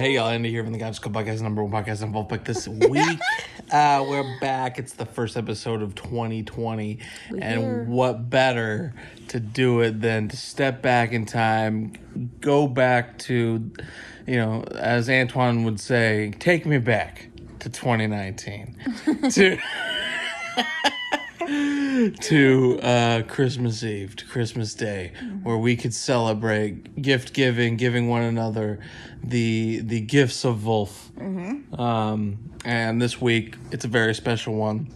Hey y'all, Andy here from the Guys Club Podcast, #1 podcast on Vulfpeck. This week, we're back. It's the first episode of 2020, and what better to do it than to step back in time, go back to, as Antoine would say, take me back to 2019, to Christmas Eve, to Christmas Day, where we could celebrate gift giving one another the gifts of Vulf. And this week it's a very special one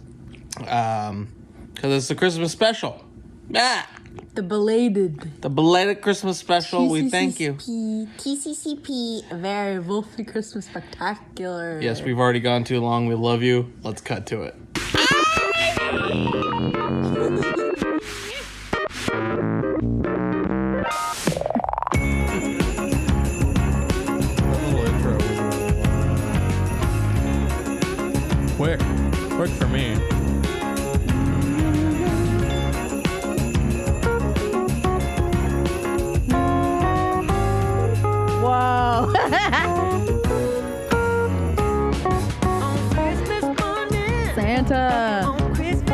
because it's the Christmas special. The belated Christmas special. We thank you. TCCP, a very Vulfy Christmas Spectacular. Yes, we've already gone too long. We love you. Let's cut to it. Quick for me. Whoa. Santa.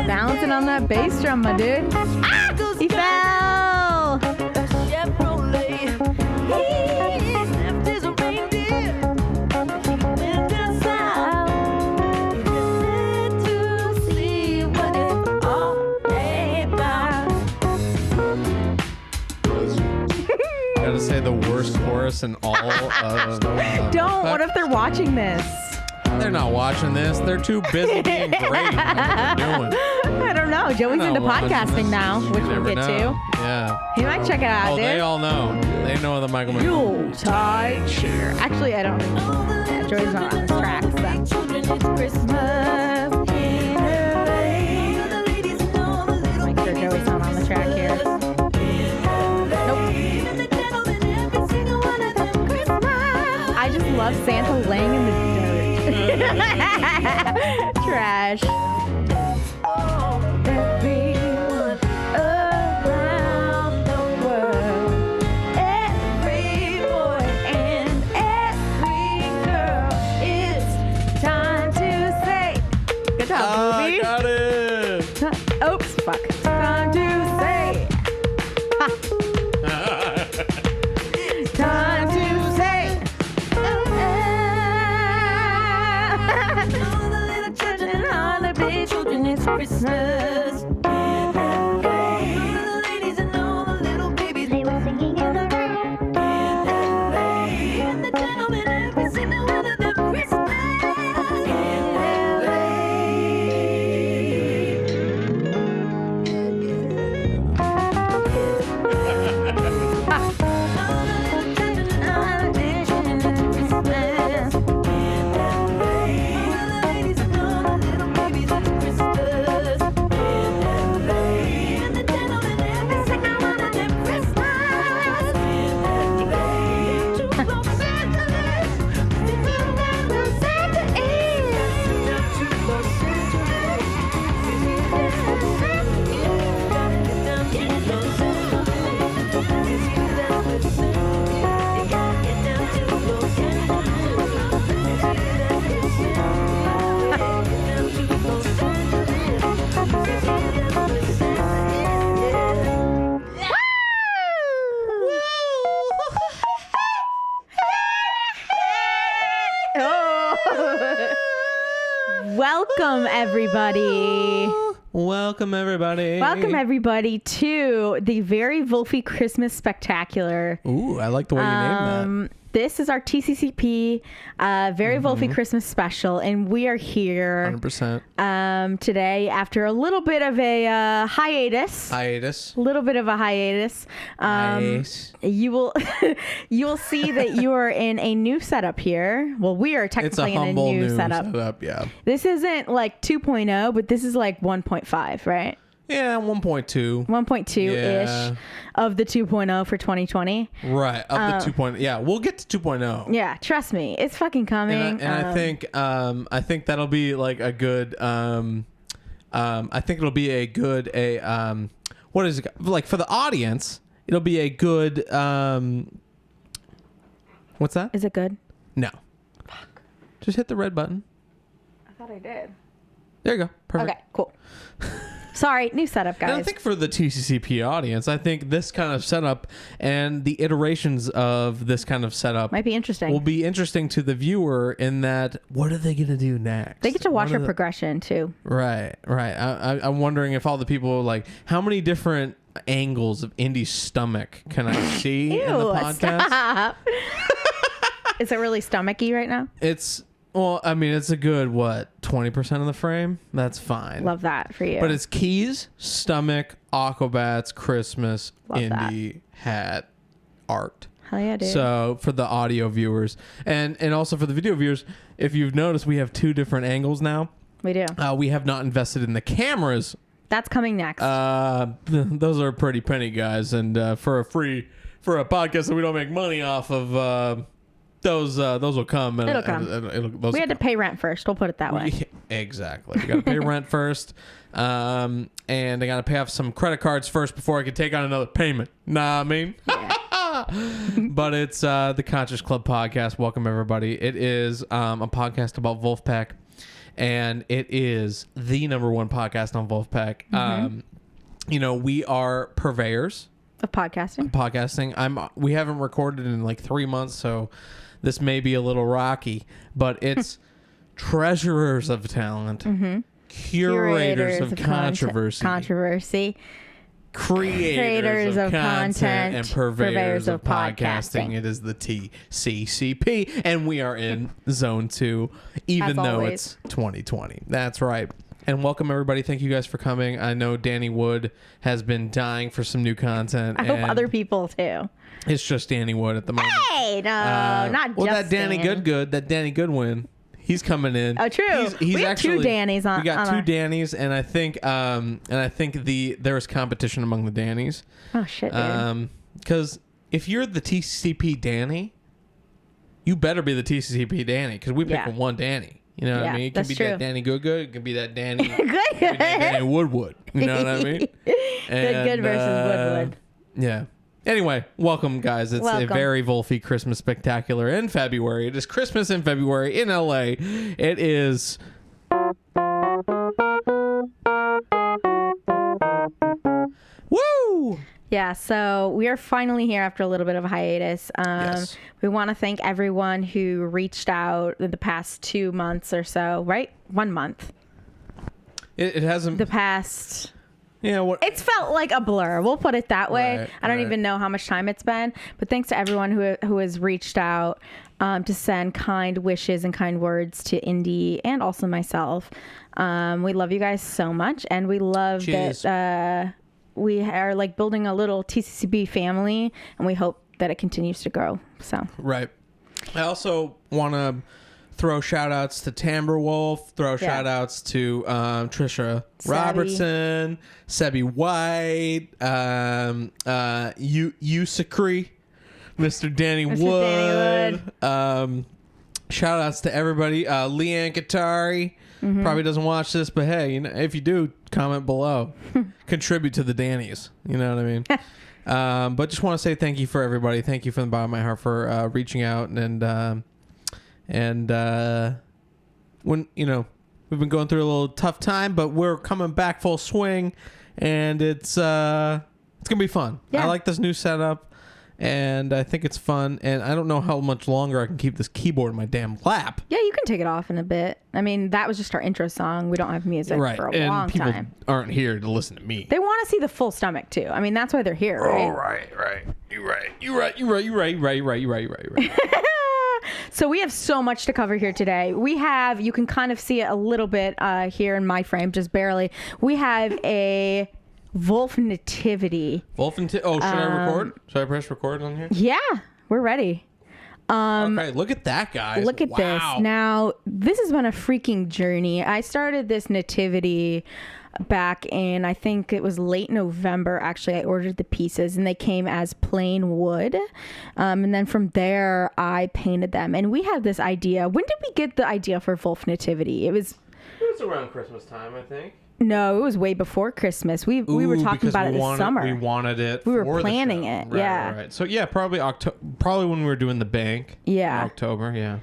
Balancing on that bass drum, my dude. Ah! He fell. Gotta say the worst chorus in all of Don't. What if they're watching this? They're not watching this. They're too busy being great at what they're doing. I don't know. Joey's into podcasting now, which we'll get to. Yeah. He might check it out, Oh, dude. they all know. They know the microphone. Yuletide cheer. Actually, I don't. Yeah, Joey's not on this track. So. Christmas. Make sure Joey's not on the track here. Nope. I just love Santa laying in the dirt. Trash. Everyone around the world, every boy and every girl, it's time to say. Good job, movie. Got it. Oops, fuck. Time to say. Ha. Time to say. All the little children, all the big children, it's Christmas. All the ladies and all the little babies, they were singing in the room. And the gentlemen, every single one of them, Christmas. Welcome, everybody. Welcome, everybody. Welcome, everybody, to the very Vulfy Christmas Spectacular. Ooh, I like the way you named that. This is our TCCP very Vulfy Christmas Special, and we are here 100%. Today after a little bit of a hiatus. Little bit of a hiatus. Nice. You will see that you are in a new setup here. Well, we are technically in a new setup. Yeah. This isn't like 2.0, but this is like 1.5, right? Yeah, 1.2. 1.2-ish of the 2.0 for 2020. Right, of the 2.0. Yeah, we'll get to 2.0. Yeah, trust me. It's fucking coming. And I think that'll be like a good I think it'll be a good what is it like for the audience? It'll be a good what's that? Is it good? No. Fuck. Just hit the red button. I thought I did. There you go. Perfect. Okay, cool. Sorry, new setup, guys. And I think for the TCCP audience, I think this kind of setup and the iterations of this kind of setup might be interesting. Will be interesting to the viewer in that what are they going to do next? They get to watch our progression too. Right. I'm wondering if all the people like how many different angles of Indy's stomach can I see in the podcast? Stop. Is it really stomachy right now? Well, I mean, it's a good, 20% of the frame? That's fine. Love that for you. But it's keys, stomach, Aquabats, Christmas, Love Indy, hat, art. Hell yeah, dude. So for the audio viewers and also for the video viewers, if you've noticed, we have 2 different angles now. We do. We have not invested in the cameras. That's coming next. Those are pretty penny, guys. And for a podcast that we don't make money off of... Those will come. It'll come. We had to pay rent first. We'll put it that way. Yeah, exactly. We got to pay rent first. And I got to pay off some credit cards first before I can take on another payment. Nah, I mean. Yeah. But it's the Conscious Club podcast. Welcome, everybody. It is a podcast about Vulfpeck. And it is the #1 podcast on Vulfpeck. Mm-hmm. We are purveyors of podcasting. We haven't recorded in like 3 months, so this may be a little rocky, but it's treasurers of talent, curators of controversy, creators of content, and purveyors of podcasting. It is the TCCP, and we are in Zone 2, even though it's 2020. That's right. And welcome, everybody. Thank you guys for coming. I know Danny Wood has been dying for some new content. I hope other people, too. It's just Danny Wood at the moment. Hey, no, not well, just that Danny Goodwin, he's coming in. Oh, true. He's we have actually, 2 Dannys on. We got 2 Dannys, and I think there is competition among the Dannys. Oh shit, dude. Because if you're the TCCP Danny, you better be the TCCP Danny, because we pick one Danny. You know what I mean? It can be that Danny Good. It can be that Danny. Danny Woodwood. You know what I mean? Good versus Woodwood. Yeah. Anyway, welcome, guys. It's a very Vulfy Christmas spectacular in February. It is Christmas in February in LA. It is. Woo! Yeah, so we are finally here after a little bit of a hiatus. Yes. We want to thank everyone who reached out in the past 2 months or so, right? 1 month. It hasn't. The past. Yeah, it's felt like a blur. We'll put it that way. Right, I don't even know how much time it's been, but thanks to everyone who has reached out to send kind wishes and kind words to Indy and also myself. We love you guys so much, and we love that we are like building a little TCCP family, and we hope that it continues to grow. So right. I also want to throw shout outs to Tamberwolf, shout outs to Trisha Robertson, Sebi White, Usacree, Mr. Danny Wood. Shout outs to everybody. Leanne Katari probably doesn't watch this, but hey, if you do, comment below. Contribute to the Dannies. You know what I mean? But just want to say thank you for everybody. Thank you from the bottom of my heart for reaching out and when we've been going through a little tough time, but we're coming back full swing, and it's gonna be fun. I like this new setup, and I think it's fun, and I don't know how much longer I can keep this keyboard in my damn lap. Yeah, you can take it off in a bit. I mean, that was just our intro song. We don't have music for a long time. And people aren't here to listen to me. They want to see the full stomach too. I mean, that's why they're here, right? Oh, right. You're right. So we have so much to cover here today. You can kind of see it a little bit here in my frame, just barely. We have a Vulf nativity. Should I record? Should I press record on here? Yeah, we're ready. Okay, look at that, guys. Look at this. Now, this has been a freaking journey. I started this nativity back in, I think it was late November. Actually, I ordered the pieces and they came as plain wood. And then from there, I painted them. And we had this idea. When did we get the idea for Vulf nativity? It was around Christmas time, I think. No, it was way before Christmas. We were talking because about it this summer. We wanted it. We were for the planning show. it, Right, yeah. Right. So yeah, probably probably when we were doing the bank. Yeah. In October. Yeah.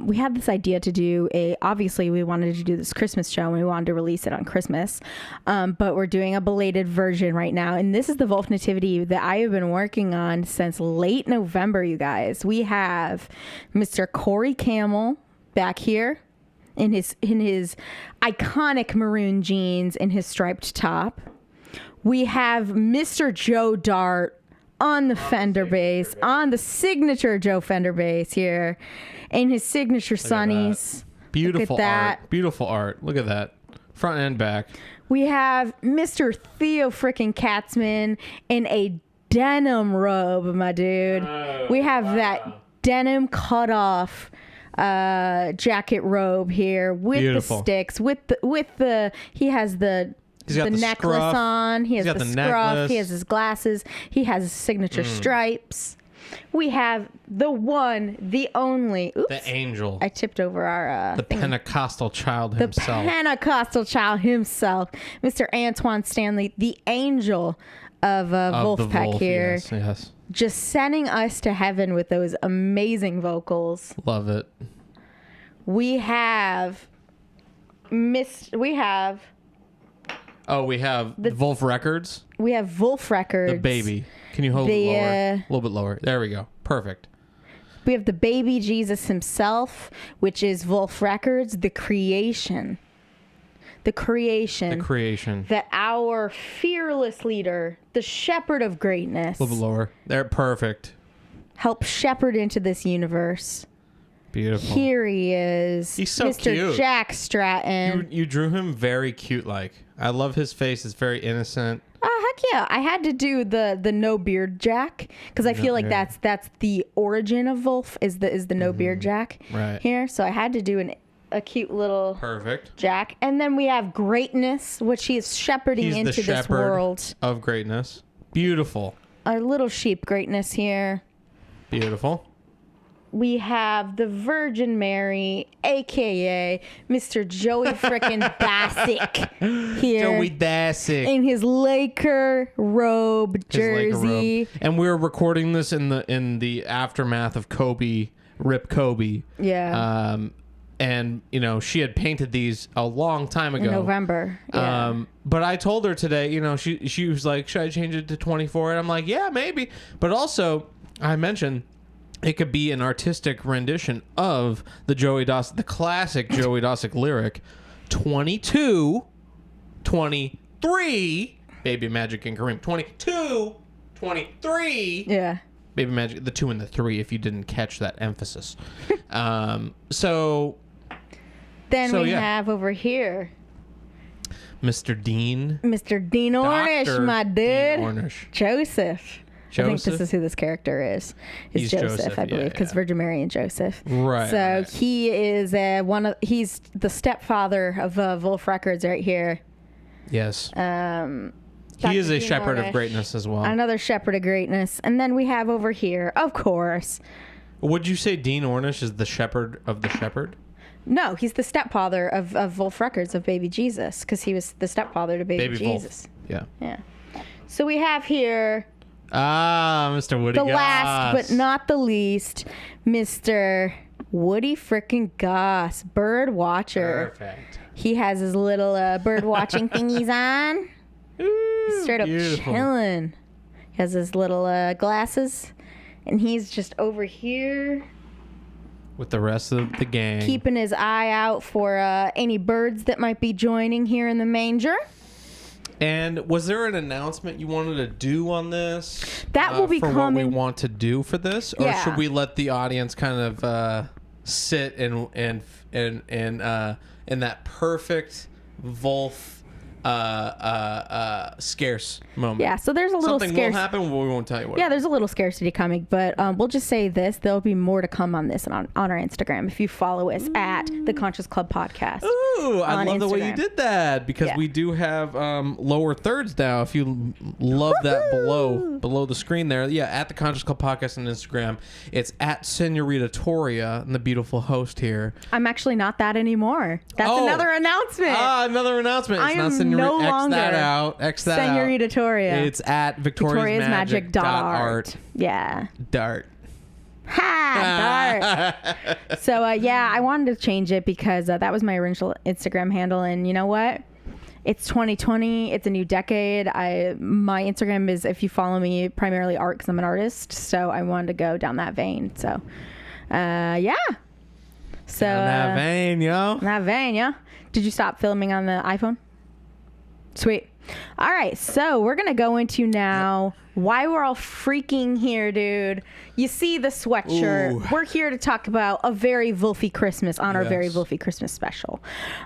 We had this idea to do obviously we wanted to do this Christmas show and we wanted to release it on Christmas. But we're doing a belated version right now. And this is the Vulf Nativity that I have been working on since late November, you guys. We have Mr. Corey Camel back here in his iconic maroon jeans and his striped top. We have Mr. Joe Dart on the Fender bass, on the signature Joe Fender bass here, in his signature Sonny's. Beautiful Look at that. art. Beautiful art. Look at that. Front and back. We have Mr. Theo frickin' Katzman in a denim robe, my dude. We have that denim cut off jacket robe here with Beautiful. the sticks, with the he has the necklace scruff. on. He has He's got the the scruff. necklace. He has his glasses. He has his signature stripes. We have the one, the only. Oops, The angel. I tipped over our The thing. Pentecostal child The himself. Pentecostal child himself, Mr. Antoine Stanley, the angel of Of the Vulfpeck Vulf, here, Yes. just sending us to heaven with those amazing vocals. Love it. We have Oh, we have the Vulf Records. Vulf Records. The baby. Can you hold it lower? A little bit lower. There we go. Perfect. We have the baby Jesus himself, which is Vulf Records, the creation. The creation that our fearless leader, the shepherd of greatness, A little bit lower. There. Perfect. helped shepherd into this universe. Beautiful. Here he is. He's so Mr. cute. Jack Stratton. You drew him very cute like. I love his face. It's very innocent. Oh, heck yeah. I had to do the no beard Jack because I feel like beard. that's the origin of Vulf is the no beard Jack Right. here. So I had to do a cute little Perfect. Jack. And then we have greatness, which he is shepherding He's the into this shepherd world. of greatness. Beautiful. Our little sheep greatness here. Beautiful. We have the Virgin Mary, a.k.a. Mr. Joey frickin' Bassick here. Joey Dassick. In his Laker robe His Laker jersey. robe. And we're recording this in the aftermath of Rip Kobe. Yeah. And you know, she had painted these a long time ago. In November. Yeah. But I told her today, you know, she was like, should I change it to 24? And I'm like, yeah, maybe. But also, I mentioned it could be an artistic rendition of the the classic Joey Dossick lyric, 22, 23, Baby Magic and Kareem. 22, 23. Yeah. Baby Magic, the 2 and the 3, if you didn't catch that emphasis. So Then we yeah. have over here Mr. Dean. Mr. Dean Ornish, Dr. my dude. Dean Ornish. Joseph. I think Joseph? this is who this character is. It's He's Joseph, I yeah, believe, because yeah. Virgin Mary and Joseph. Right, So right. he is he's the stepfather of Vulf Records right here. Yes. Dr. He is a Dean shepherd Ornish. of greatness as well. Another shepherd of greatness. And then we have over here, of course. Would you say Dean Ornish is the shepherd of the shepherd? No, he's the stepfather of Vulf Records of Baby Jesus, because he was the stepfather to Baby Jesus. Vulf. Yeah. Yeah. So we have here Mr. Woody the Goss. last but not the least, Mr. Woody frickin' Goss, bird watcher. Perfect. He has his little bird watching thingies on. He's straight up beautiful. chilling. He has his little glasses, and he's just over here With the rest of the gang. keeping his eye out for any birds that might be joining here in the manger. And was there an announcement you wanted to do on this? That will be for coming. what we want to do for this, or Yeah. should we let the audience kind of sit in that perfect Vulf scarce moment. Yeah, so there's a little Something scarce. will happen, but we won't tell you what. Yeah, there's a little scarcity coming, but we'll just say this: there'll be more to come on this on our Instagram if you follow us at the Conscious Club Podcast. Ooh, I love the way you Instagram. did that because Yeah. we do have lower thirds now. If you love that below the screen there, yeah, at the Conscious Club Podcast on Instagram, it's at Senorita Toria and the beautiful host here. I'm actually not that anymore. That's another announcement. Another announcement. It's I not am Senorita. no X longer that out. X that Senorita out. Toria. It's at victoriasmagic.art. Yeah. Dart. Ha! Dart. So, yeah, I wanted to change it because that was my original Instagram handle. And you know what? It's 2020. It's a new decade. My Instagram is, if you follow me, primarily art because I'm an artist. So I wanted to go down that vein. So, yeah. So That vein, yo. that vein, yeah. Did you stop filming on the iPhone? Sweet. All right, so we're gonna go into now why we're all freaking here, dude. You see the sweatshirt. Ooh. We're here to talk about a very Vulfy Christmas on our very Yes. Vulfy Christmas special.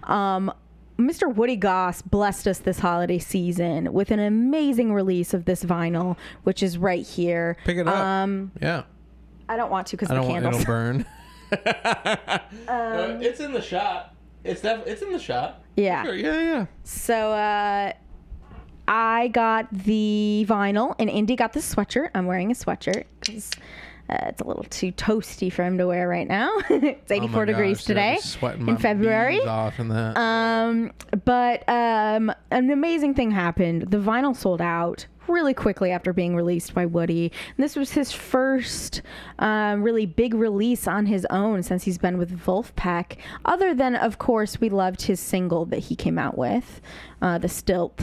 Mr. Woody Goss blessed us this holiday season with an amazing release of this vinyl, which is right here. Pick it up. Yeah. I don't want to because I the don't want candles. it'll burn. It's in the shot. It's in the shot. Yeah. Sure, yeah. So I got the vinyl and Indy got the sweatshirt. I'm wearing a sweatshirt because it's a little too toasty for him to wear right now. It's 84 degrees today in February. Off in that. But an amazing thing happened. The vinyl sold out really quickly after being released by Woody. And this was his first really big release on his own since he's been with Vulfpeck. Other than, of course, we loved his single that he came out with, the Stilt.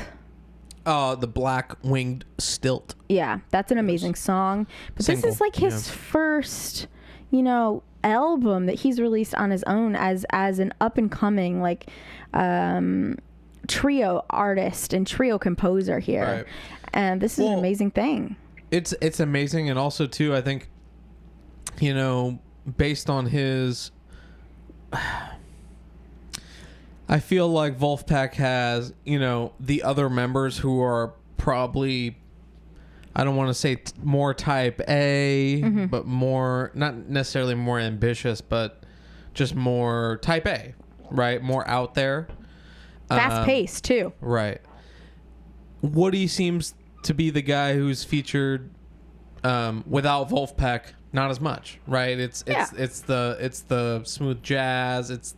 Oh, the Black Winged Stilt. Yeah, that's an amazing song. But Single, this is like his first, album that he's released on his own as an up and coming trio artist and trio composer here. Right. And this is an amazing thing. It's amazing, and also too, I think, based on his, I feel like Vulfpeck has, the other members who are probably, I don't want to say more type A, but more, not necessarily more ambitious, but just more type A, right? More out there. Fast paced too. Right. Woody seems to be the guy who's featured without Vulfpeck, not as much, right? It's the smooth jazz.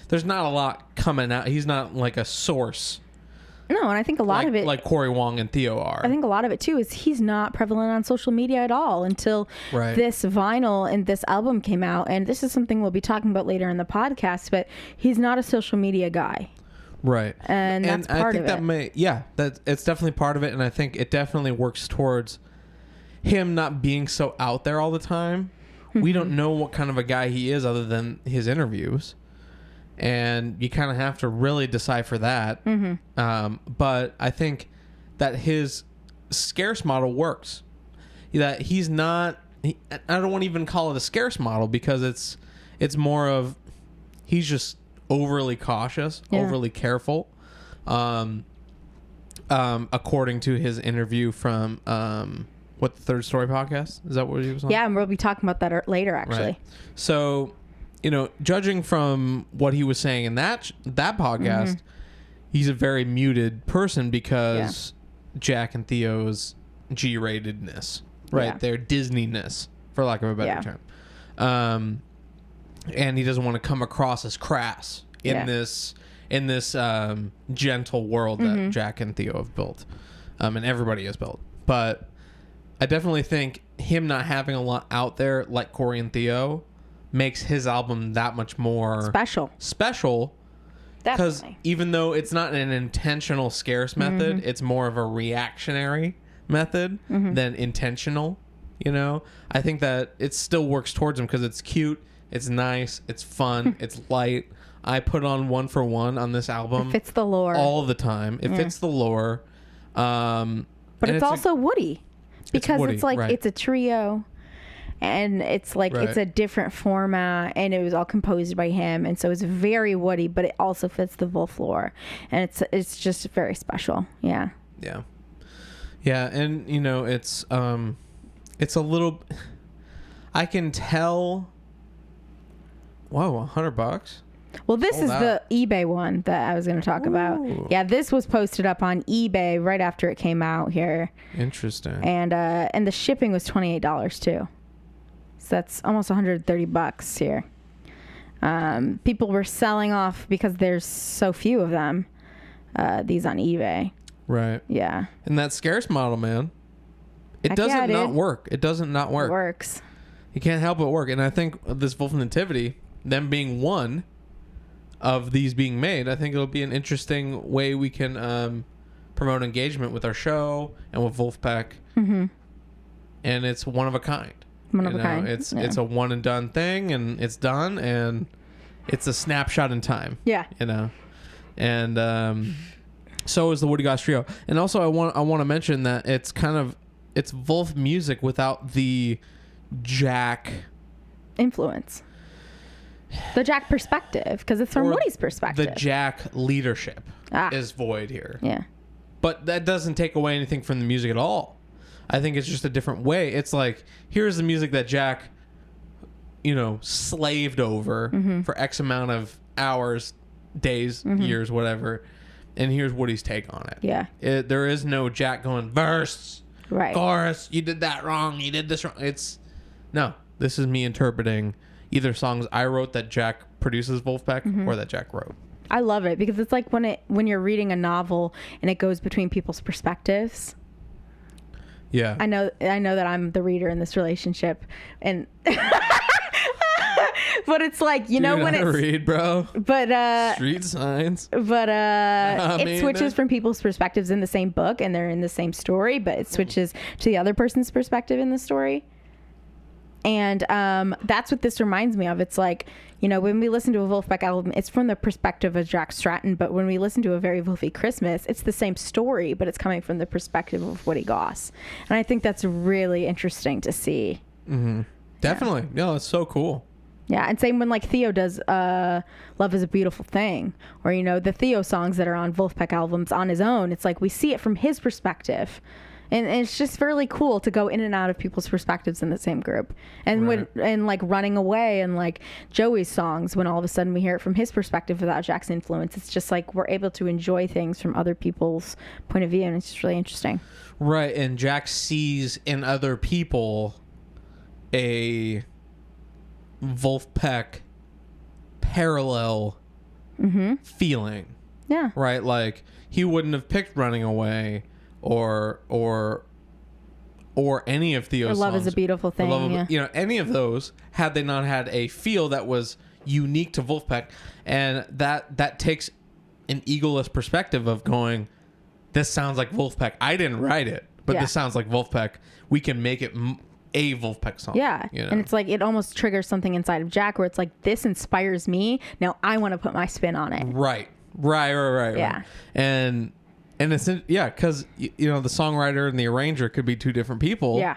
There's not a lot coming out. He's not like a source. No, and I think a lot of it, like Corey Wong and Theo are. I think a lot of it too is he's not prevalent on social media at all until this vinyl and this album came out. And this is something we'll be talking about later in the podcast, but he's not a social media guy. Right. And that's part of it. It's definitely part of it. And I think it definitely works towards him not being so out there all the time. We don't know what kind of a guy he is other than his interviews. And you kind of have to really decipher that. But I think that his scarce model works. That he's not... I don't want to even call it a scarce model because it's more of... He's just overly cautious, overly careful. According to his interview from... the Third Story podcast? Is that what he was on? Yeah, and we'll be talking about that later, actually. Right. So... judging from what he was saying in that podcast, he's a very muted person because Jack and Theo's G-ratedness, right? Yeah. Their Disney-ness, for lack of a better term. And he doesn't want to come across as crass in this gentle world that Jack and Theo have built, and everybody has built. But I definitely think him not having a lot out there like Corey and Theo makes his album that much more special because even though it's not an intentional scarce method, it's more of a reactionary method than intentional. I think that it still works towards him because it's cute, it's nice, it's fun, it's light. I put on 1 for 1 on this album. It fits the lore all the time. It fits the lore, but it's also Woody because it's like it's a trio. and it's like it's a different format, and it was all composed by him, and so it's very woody, but it also fits the Vulf lore, and it's just very special. Yeah, and you know, it's a little, I can tell. Whoa, $100. Well, this is the eBay one that I was going to talk about. Yeah, this was posted up on eBay right after it came out here. Interesting. And the shipping was $28 too. So that's almost $130 here. People were selling off because there's so few of them. These on eBay. Right. Yeah. And that scarce model, man. It doesn't not work. It doesn't not work. It works. You can't help but work. And I think this Vulf Nativity, them being one of these being made, I think it'll be an interesting way we can promote engagement with our show and with Vulfpeck. Mm-hmm. And it's one of a kind. One of a kind. It's a one and done thing, and it's done, and it's a snapshot in time. Yeah. You know, and so is the Woody Goss Trio. And also, I want to mention that it's Vulf music without the Jack influence. The Jack perspective, because it's from Woody's perspective. The Jack leadership is void here. Yeah. But that doesn't take away anything from the music at all. I think it's just a different way. It's like, here's the music that Jack, you know, slaved over for X amount of hours, days, years, whatever. And here's Woody's take on it. Yeah. There is no Jack going, verse, chorus, you did that wrong, you did this wrong. No, this is me interpreting either songs I wrote that Jack produces Vulfpeck or that Jack wrote. I love it because it's like when you're reading a novel and it goes between people's perspectives. Yeah. I know that I'm the reader in this relationship, and but it's like, you know, when it's read, bro. But street signs. But it switches from people's perspectives in the same book, and they're in the same story, but it switches to the other person's perspective in the story. And that's what this reminds me of. It's like, you know, when we listen to a Vulfpeck album, it's from the perspective of Jack Stratton. But when we listen to a very Vulfy Christmas, it's the same story, but it's coming from the perspective of Woody Goss. And I think that's really interesting to see. Mm-hmm. Definitely. Yeah. No, it's so cool. Yeah. And same when like Theo does Love is a Beautiful Thing, or, you know, the Theo songs that are on Vulfpeck albums on his own. It's like we see it from his perspective. And it's just really cool to go in and out of people's perspectives in the same group. And and like Running Away and like Joey's songs, when all of a sudden we hear it from his perspective without Jack's influence, it's just like we're able to enjoy things from other people's point of view, and it's just really interesting. Right, and Jack sees in other people a Vulfpeck parallel feeling. Yeah. Right, like he wouldn't have picked Running Away or any of Theo's Love songs. Is a Beautiful Thing. You know, any of those, had they not had a feel that was unique to Vulfpeck, and that takes an egoless perspective of going, this sounds like Vulfpeck. I didn't write it, but this sounds like Vulfpeck. We can make it a Vulfpeck song. Yeah, you know? And it's like it almost triggers something inside of Jack where it's like, this inspires me. Now I want to put my spin on it. Right. Yeah. And it's because you know the songwriter and the arranger could be two different people. Yeah.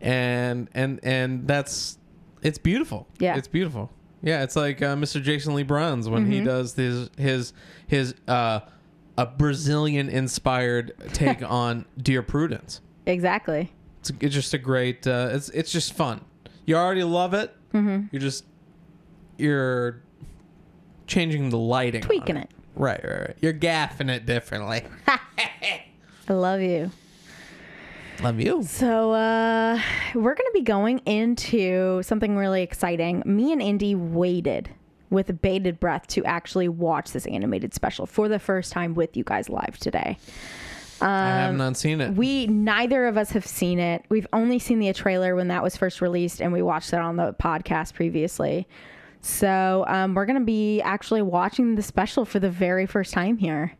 And it's beautiful. Yeah. It's beautiful. Yeah, it's like Mr. Jason Lee Bruns when he does his a Brazilian inspired take on Dear Prudence. Exactly. It's just a great. It's just fun. You already love it. You're changing the lighting, tweaking it. Right. You're gaffing it differently. I love you. Love you. So we're going to be going into something really exciting. Me and Indy waited with bated breath to actually watch this animated special for the first time with you guys live today. I have not seen it. Neither of us have seen it. We've only seen the trailer when that was first released, and we watched that on the podcast previously. So we're going to be actually watching the special for the very first time here.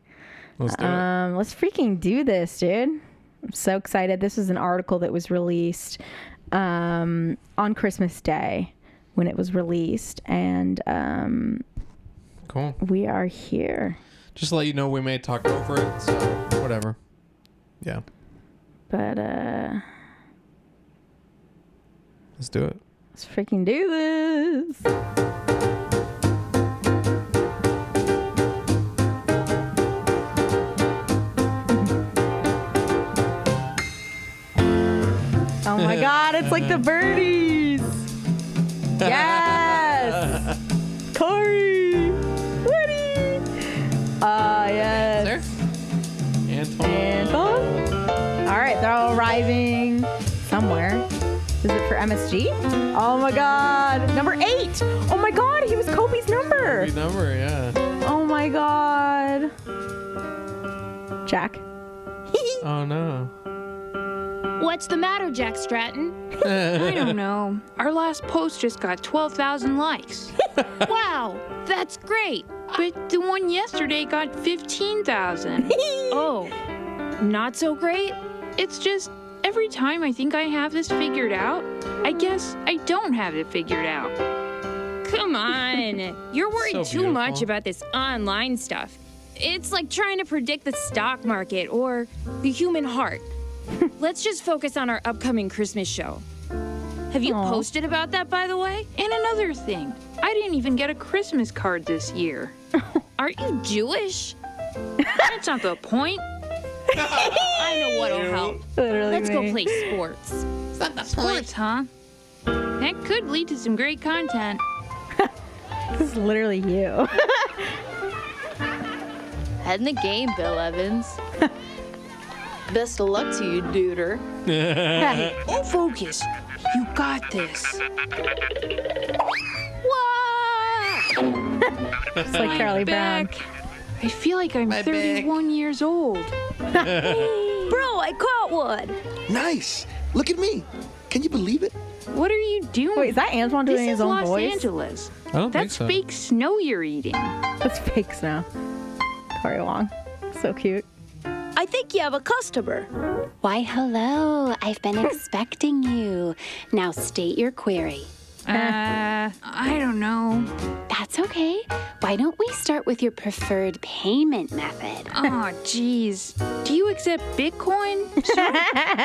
Let's do it. Let's freaking do this, dude. I'm so excited. This was an article that was released on Christmas Day when it was released. And cool. We are here. Just to let you know, we may talk over it, so whatever. Yeah. But Let's do it. Let's freaking do this. Oh my God, it's like the birdies. Yes. Tori. Woody. Yes. Anton. All right, they're all arriving somewhere. Is it for MSG? Oh my God. Number 8. Oh my God, he was Kobe's number. Great number, yeah. Oh my God. Jack. Oh no. What's the matter, Jack Stratton? I don't know. Our last post just got 12,000 likes. Wow, that's great. But the one yesterday got 15,000. Oh, not so great? It's just every time I think I have this figured out, I guess I don't have it figured out. Come on. You're worried So too much beautiful. about this online stuff. It's like trying to predict the stock market or the human heart. Let's just focus on our upcoming Christmas show. Have you Aw. posted about that, by the way? And another thing, I didn't even get a Christmas card this year. Aren't you Jewish? That's not the point. I know what'll help. Literally Let's go me. play sports. Sports, huh? That could lead to some great content. This is literally you. Head in the game, Bill Evans. Best of luck to you, duder. Focus. You got this. Just like Charlie Brown. Back. I feel like I'm 31 years old. Bro, I caught one. Nice. Look at me. Can you believe it? What are you doing? Wait, is that Antoine doing This his is own Los voice? Angeles. I don't That's think so. fake snow you're eating. That's fake snow. Tori Wong. So cute. I think you have a customer. Why, hello. I've been expecting you. Now state your query. I don't know. That's okay. Why don't we start with your preferred payment method? Oh, jeez. Do you accept Bitcoin?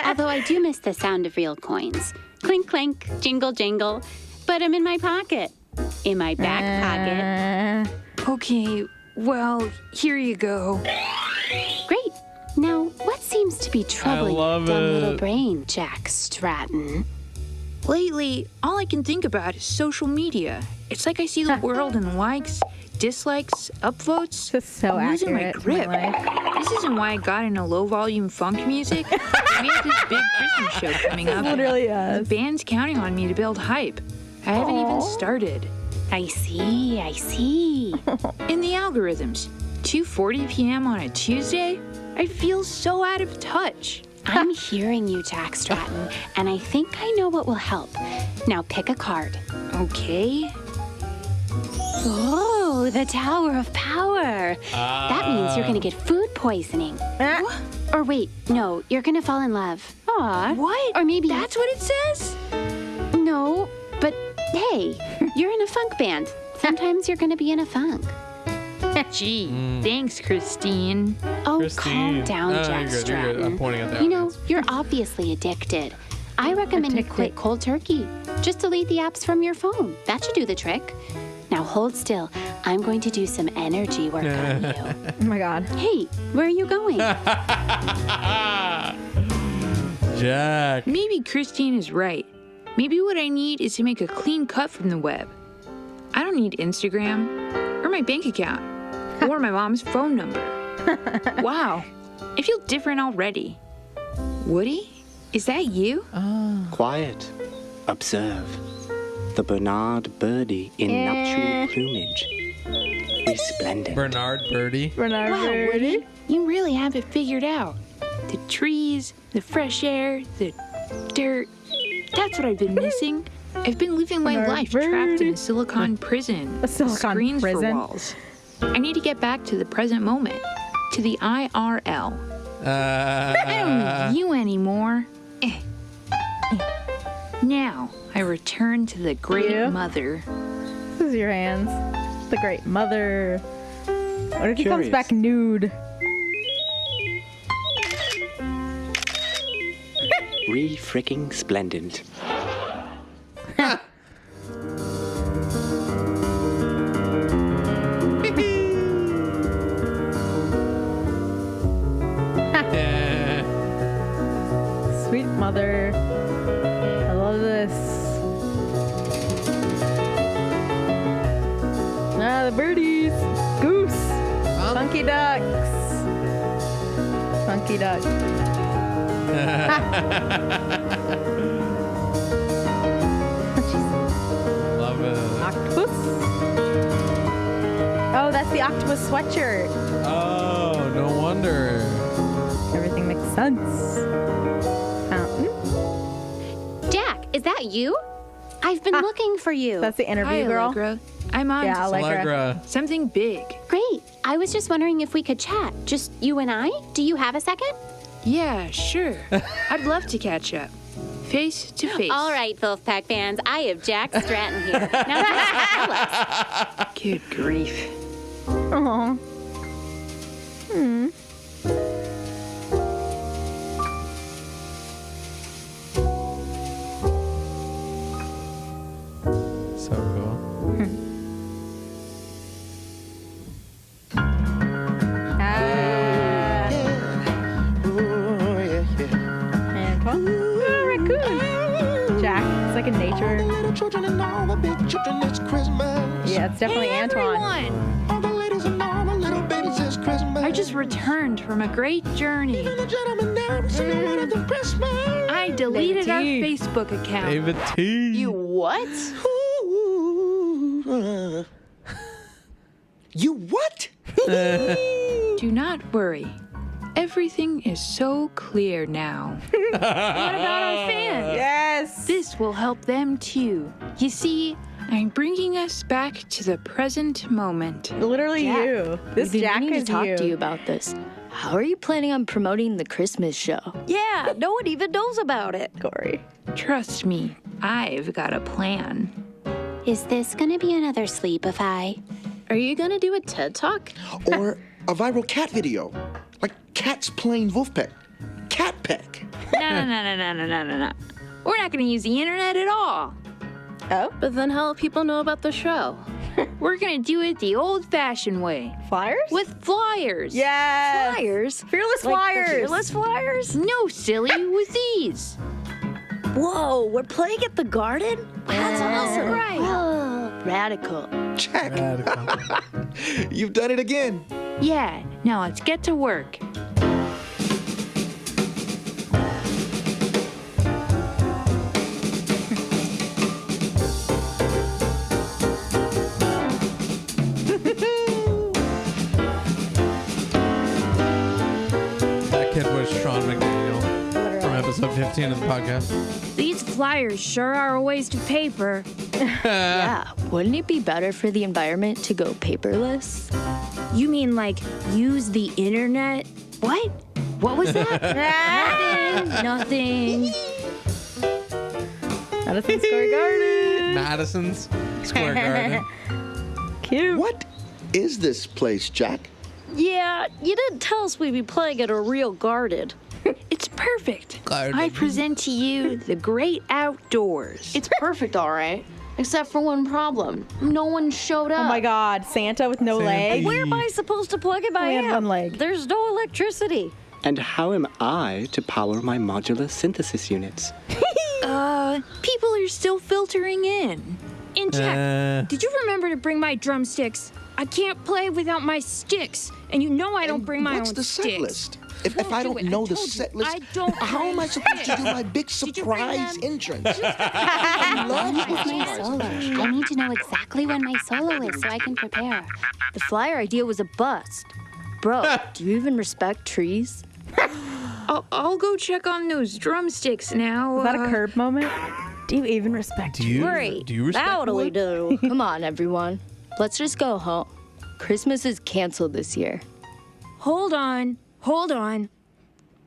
Although I do miss the sound of real coins. Clink, clink, jingle, jingle. But I'm in my pocket. In my back pocket. Okay, well, here you go. Great. Now, what seems to be troubling your love dumb little it. brain, Jack Stratton? Lately, all I can think about is social media. It's like I see the world in likes, dislikes, upvotes. This is so I'm losing my accurate to my grip. life. This isn't why I got into low-volume funk music. We have this big Christmas show coming up. Literally The is. band's counting on me to build hype. I haven't even started. I see, I see. In the algorithms, 2:40 p.m. on a Tuesday, I feel so out of touch. I'm hearing you, Jack Stratton, and I think I know what will help. Now pick a card. Okay. Oh, the Tower of Power. That means you're gonna get food poisoning. Or wait, no, you're gonna fall in love. Aw. What? Or maybe That's what it says? no, but hey, you're in a funk band. Sometimes you're gonna be in a funk. Gee, thanks, Christine. Oh, Christine. calm down, No, Jack you're good, you're Stratton. good. I'm pointing at the You know, audience. you're obviously addicted. I recommend you quit cold turkey. Just delete the apps from your phone. That should do the trick. Now hold still. I'm going to do some energy work on you. Oh my God. Hey, where are you going? Jack. Maybe Christine is right. Maybe what I need is to make a clean cut from the web. I don't need Instagram, or my bank account, or my mom's phone number. Wow, I feel different already. Woody, is that you? Quiet. Observe. The Bernard birdie in nuptial plumage. Resplendent. Bernard Birdie. Bernard Wow, Birdie. Woody, you really have it figured out. The trees, the fresh air, the dirt. That's what I've been missing. I've been living my Bernard life trapped in Birdie. a silicon prison. A silicon Screens prison? for walls. I need to get back to the present moment, to the IRL. I don't need you anymore. Now, I return to the Great You? Mother. This is your hands. The Great Mother. What if he comes Curious. back nude? Re-fricking splendent. mother. I love this. Ah, the birdies. Goose. Funky ducks. Funky duck. Love it. Octopus. Oh, that's the octopus sweatshirt. Oh, no wonder. Everything makes sense. Fountain. Jack, is that you? I've been looking for you. That's the interview Hi, girl. Allegra. I'm on Yeah, to Allegra. something big. Great. I was just wondering if we could chat. Just you and I? Do you have a second? Yeah, sure. I'd love to catch up. Face to face. All right, Vulfpeck fans. I have Jack Stratton here. Now, tell us. Good grief. Aw. So cool. Raccoon. Jack. It's like in nature. Little children and all the big children, it's Christmas. Yeah, it's definitely Antoine. Everyone! All the ladies and all the little babies, it's Christmas. I just returned from a great journey. Even the gentlemen there is one of the Christmas. I deleted our T. Facebook account. David T. You what? You what? Do not worry. Everything is so clear now. What about our fans? Yes. This will help them too. You see, I'm bringing us back to the present moment. Literally Jack, you. This We've been Jack meaning is to talk you. to you about this. How are you planning on promoting the Christmas show? Yeah, no one even knows about it. Corey. Trust me, I've got a plan. Is this going to be another Sleepify? Are you gonna do a TED Talk? Or a viral cat video. Like cats playing Vulfpeck. Catpeck. No. We're not going to use the internet at all. Oh, But then how will people know about the show? We're going to do it the old-fashioned way. flyers? With flyers. Yes. Flyers? Fearless Like the flyers. Fearless Flyers? No, silly, with these. Whoa, we're playing at the garden? That's awesome. Right. Whoa, radical. Jack. Radical. You've done it again. Yeah, now let's get to work. That kid was Sean McDaniel from episode 15 of the podcast. These flyers sure are a waste of paper. Yeah, wouldn't it be better for the environment to go paperless? You mean like use the internet? What? What was that? Nothing. Madison Square Garden. Madison's Square Garden. Cute. What is this place, Jack? Yeah, you didn't tell us we'd be playing at a real garden. It's perfect. Garden. I present to you the great outdoors. It's perfect, all right. Except for one problem. No one showed up. Oh my God, Santa with no Santa. legs. Where am I supposed to plug in my Only had amp? one leg. There's no electricity. And how am I to power my modular synthesis units? People are still filtering in. And Jack, did you remember to bring my drumsticks? I can't play without my sticks, and you know I don't bring my What's own the set sticks. list? If Won't I do don't it. I know the told you, set list, I don't how am I bring supposed to do sticks. my big Did you bring surprise them? entrance? I love my My surprise solo. entrance. I need to know exactly when my solo is so I can prepare. The flyer idea was a bust. Bro, do you even respect trees? I'll go check on those drumsticks now. Is that a curb moment? Do you even respect Do you, Great. do you respect That'll we wood? do. Come on, everyone. Let's just go home. Christmas is canceled this year. Hold on.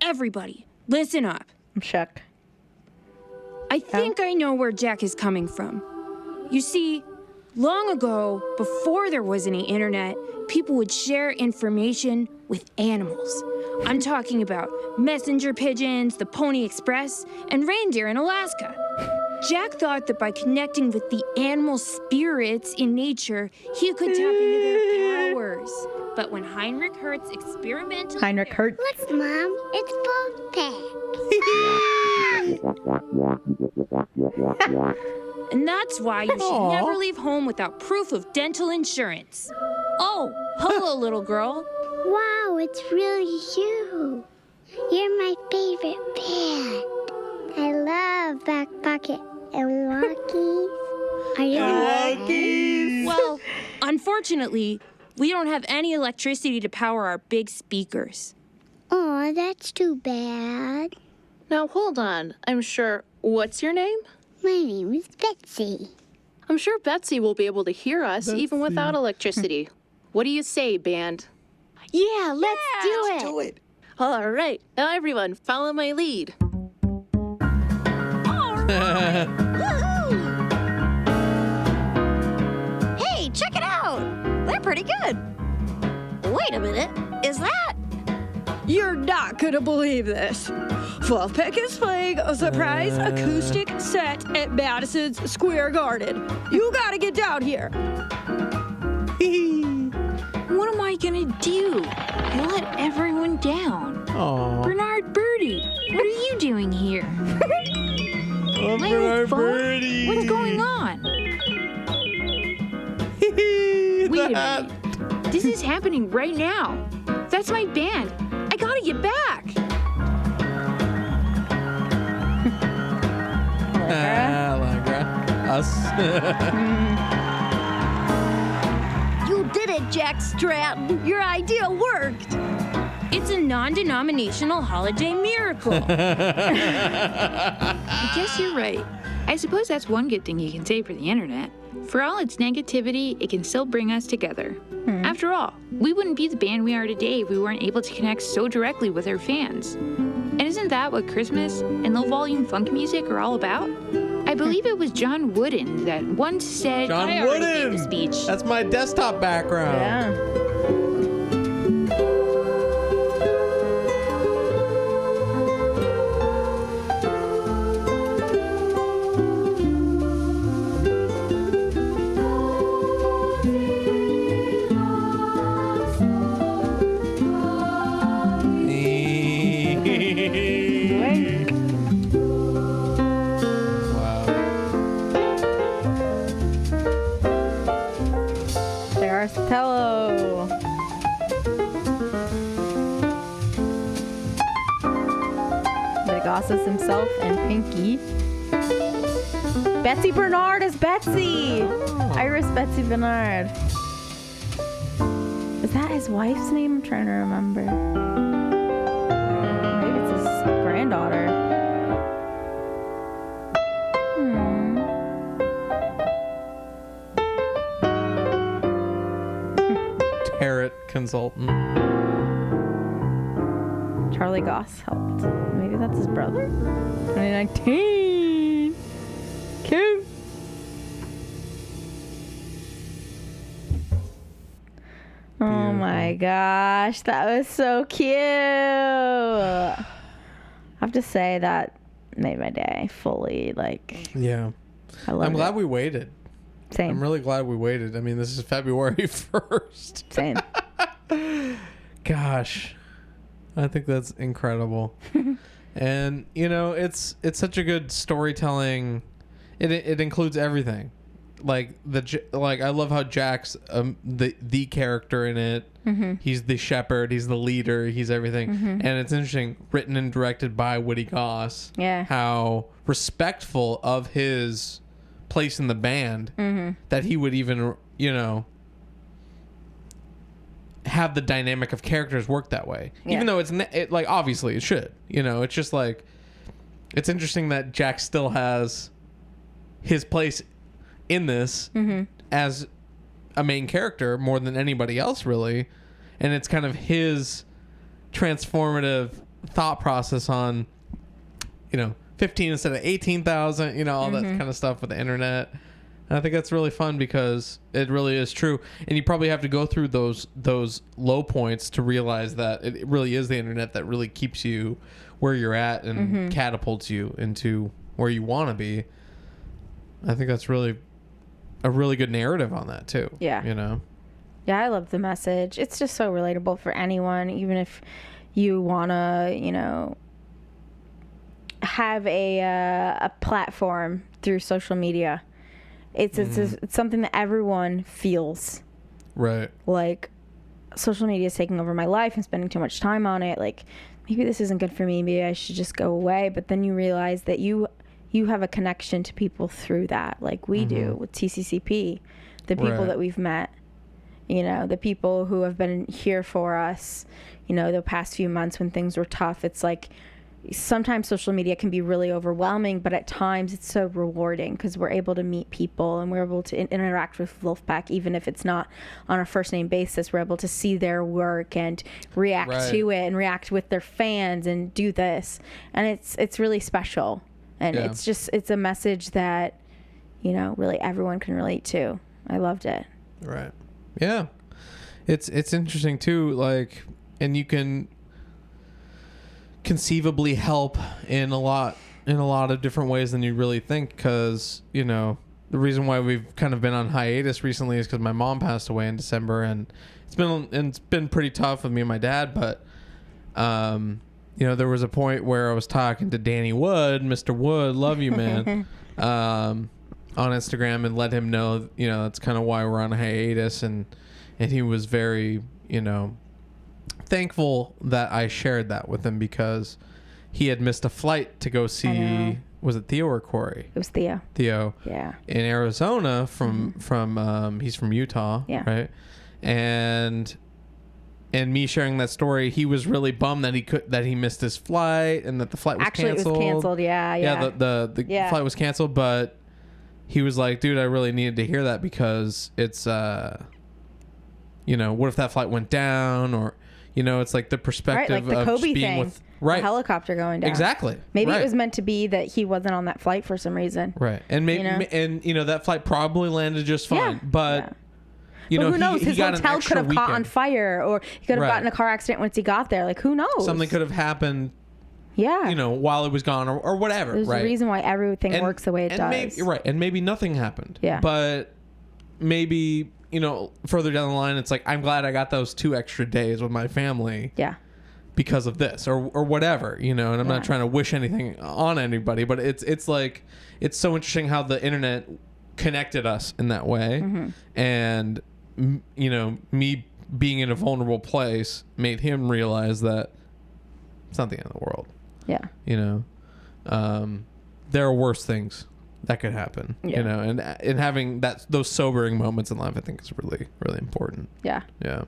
Everybody, listen up. I'm shook. I think I know where Jack is coming from. You see, long ago, before there was any internet, people would share information with animals. I'm talking about messenger pigeons, the Pony Express, and reindeer in Alaska. Jack thought that by connecting with the animal spirits in nature, he could tap into their powers. But when Heinrich Hertz experimented... Heinrich Hertz. What's Mom? It's Vulfpeck. And that's why you should never leave home without proof of dental insurance. Oh, hello, little girl. Wow, it's really you. You're my favorite pet. I love Back Pocket and Walkies. Are you Walkies? Well, unfortunately, we don't have any electricity to power our big speakers. Oh, that's too bad. Now hold on. I'm sure. What's your name? My name is Betsy. I'm sure Betsy will be able to hear us even without electricity. What do you say, band? Yeah, let's do it. All right. Now everyone, follow my lead. Hey, check it out! They're pretty good. Wait a minute, is that? You're not gonna believe this. Vulfpeck is playing a surprise acoustic set at Madison's Square Garden. You gotta get down here. What am I gonna do? I let everyone down. Aw. Bernard Birdie, what are you doing here? My old phone? What's going on? Wait a minute. This is happening right now. That's my band. I gotta get back. Allegra. Us. You did it, Jack Stratton. Your idea worked. It's a non-denominational holiday miracle. I guess you're right. I suppose that's one good thing you can say for the internet. For all its negativity, it can still bring us together. After all, we wouldn't be the band we are today if we weren't able to connect so directly with our fans. And isn't that what Christmas and low-volume funk music are all about? I believe it was John Wooden that once said... John I already gave Wooden! the speech. That's my desktop background. Yeah. Wow. There's Tello. The Gosses himself and Pinky. Betsy Bernard is Betsy. Iris Betsy Bernard. Is that his wife's name? I'm trying to remember. Maybe it's his granddaughter. Tarot consultant. Charlie Goss helped. Maybe that's his brother? 2019. Cute. Oh my gosh, that was so cute. I have to say that made my day fully. Like, Yeah. I love I'm glad it. we waited. Same. I'm really glad we waited. I mean, this is February 1st. Same. Gosh. I think that's incredible. And, you know, it's such a good storytelling. It includes everything. Like I love how Jack's the character in it. Mm-hmm. He's the shepherd, he's the leader, he's everything. And it's interesting, written and directed by Woody Goss. Yeah. How respectful of his place in the band that he would even, you know, have the dynamic of characters work that way. Yeah. Even though it like obviously it should. You know, it's just like it's interesting that Jack still has his place in this as a main character more than anybody else really, and it's kind of his transformative thought process on, you know, 15 instead of 18,000, you know, all that kind of stuff with the internet. And I think that's really fun because it really is true, and you probably have to go through those low points to realize that it really is the internet that really keeps you where you're at and catapults you into where you want to be. I think that's really a really good narrative on that too. Yeah. You know? Yeah, I love the message. It's just so relatable for anyone, even if you want to, you know, have a platform through social media. It's something that everyone feels. Right. Like, social media is taking over my life and spending too much time on it. Like, maybe this isn't good for me. Maybe I should just go away. But then you realize that you have a connection to people through that, like we do with TCCP, the people that we've met, you know, the people who have been here for us, you know, the past few months when things were tough. It's like sometimes social media can be really overwhelming, but at times it's so rewarding because we're able to meet people and we're able to interact with Vulfpeck, even if it's not on a first name basis. We're able to see their work and react to it and react with their fans and do this. And it's really special. And it's a message that, you know, really everyone can relate to. I loved it. Right. Yeah. It's interesting too, like, and you can conceivably help in a lot of different ways than you really think, because, you know, the reason why we've kind of been on hiatus recently is because my mom passed away in December, and it's been pretty tough with me and my dad, but you know, there was a point where I was talking to Danny Wood, Mr. Wood, love you, man, on Instagram, and let him know, you know, that's kind of why we're on a hiatus, and he was very, you know, thankful that I shared that with him, because he had missed a flight to go see, was it Theo or Corey? It was Theo. Yeah. In Arizona from he's from Utah, right? And me sharing that story, he was really bummed that he missed his flight and that the flight was canceled. Actually, it was canceled. Yeah. The flight was canceled, but he was like, dude, I really needed to hear that, because it's you know, what if that flight went down, or, you know, it's like the perspective the of Kobe just being thing, with the helicopter going down. Exactly. Maybe it was meant to be that he wasn't on that flight for some reason. Right. And maybe, and you know, that flight probably landed just fine, but you know, who knows? He His got hotel could have caught on fire, or he could have gotten a car accident once he got there. Like, who knows? Something could have happened. Yeah. You know, while it was gone, or whatever. There's a reason why everything works the way it does. Maybe, and maybe nothing happened. Yeah. But maybe, you know, further down the line, it's like, I'm glad I got those 2 extra days with my family. Yeah. Because of this, or whatever, you know. And I'm not trying to wish anything on anybody, but it's like, it's so interesting how the internet connected us in that way, and you know, me being in a vulnerable place made him realize that it's not the end of the world. Yeah. You know, there are worse things that could happen. Yeah. You know, and having those sobering moments in life, I think, is really, really important. Yeah. Yeah.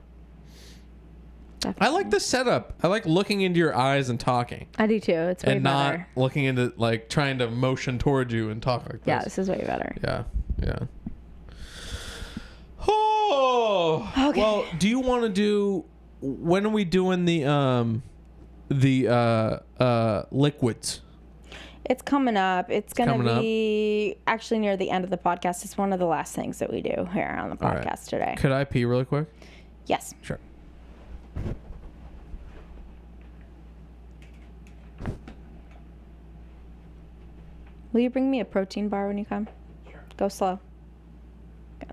Definitely. I like the setup. I like looking into your eyes and talking. I do too. It's way and better. not looking into, like, trying to motion towards you and talk like this. Yeah, this is way better. Yeah. Oh. Okay. Well, do you want to do? When are we doing the liquids? It's coming up. It's going to be actually near the end of the podcast. It's one of the last things that we do here on the podcast today. Could I pee really quick? Yes. Sure. Will you bring me a protein bar when you come? Sure. Go slow. Go.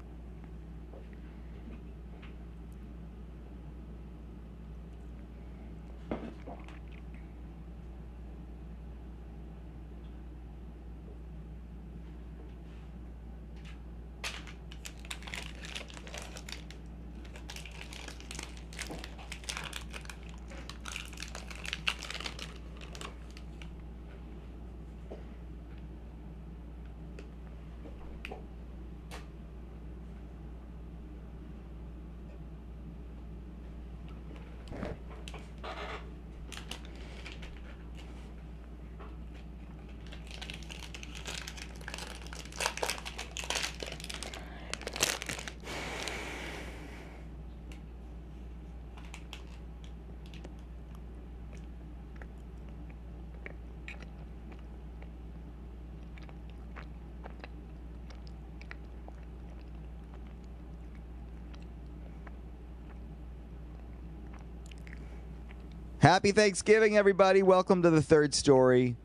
Happy Thanksgiving, everybody. Welcome to the third story.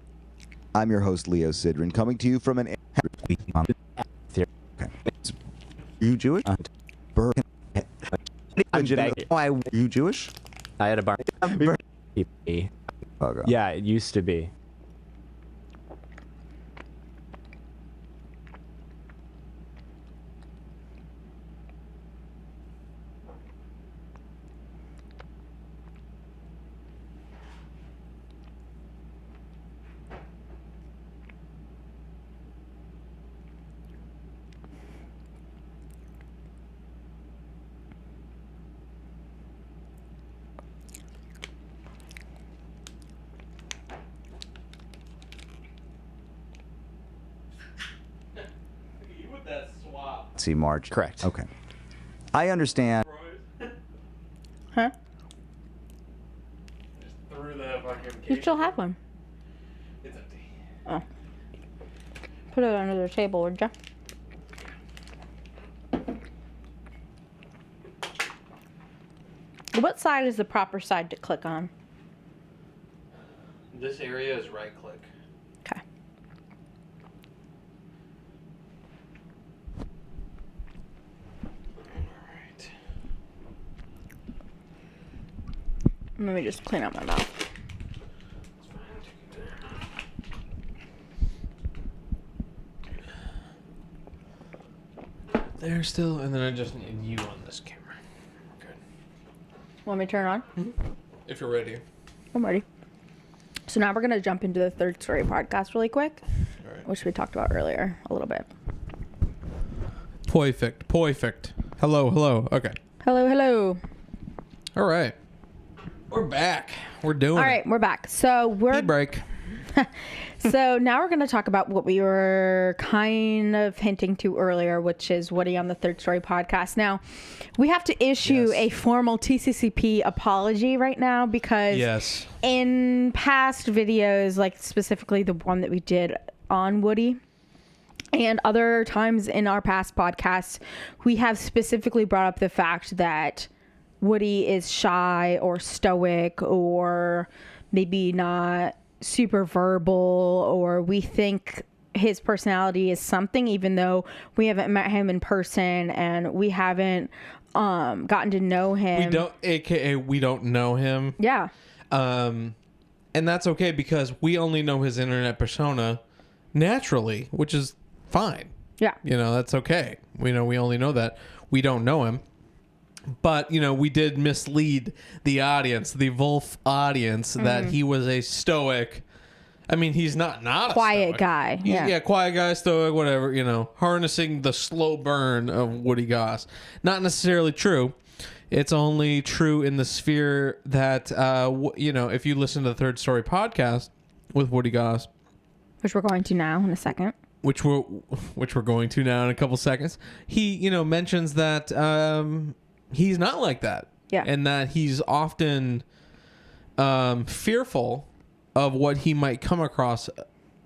I'm your host, Leo Sidran, coming to you from an you Jewish? Why you Jewish? I had a bar. Okay. Yeah, it used to be. See, March. Correct. Okay. I understand. Huh? Just threw the fucking You still have one. It's empty. Oh. Put it under the table, would ya? What side is the proper side to click on? This area is right click. Okay. Alright. Let me just clean up my mouth. There still, and then I just need you on this camera. Good. Want me to turn it on? If you're ready. I'm ready. So now we're going to jump into the third story podcast really quick, Alright. which we talked about earlier a little bit. Perfect. Hello. Okay. Hello. All right. We're back. We're doing All right, we're back. So we're break. So now we're going to talk about what we were kind of hinting to earlier, which is Woody on the Third Story podcast. Now, we have to issue a formal TCCP apology right now because in past videos, like specifically the one that we did on Woody and other times in our past podcasts, we have specifically brought up the fact that Woody is shy or stoic or maybe not super verbal, or we think his personality is something, even though we haven't met him in person and we haven't gotten to know him. We don't know him. Yeah. And that's okay because we only know his internet persona naturally, which is fine. Yeah. That's okay. We only know that. We don't know him. But, we did mislead the audience, the Vulf audience, that he was a stoic. I mean, he's not a quiet stoic guy. Yeah, quiet guy, stoic, whatever, harnessing the slow burn of Woody Goss. Not necessarily true. It's only true in the sphere that, if you listen to the Third Story podcast with Woody Goss, which we're going to now in a second. Which we're going to now in a couple seconds. He, mentions that he's not like that. Yeah. And that he's often fearful of what he might come across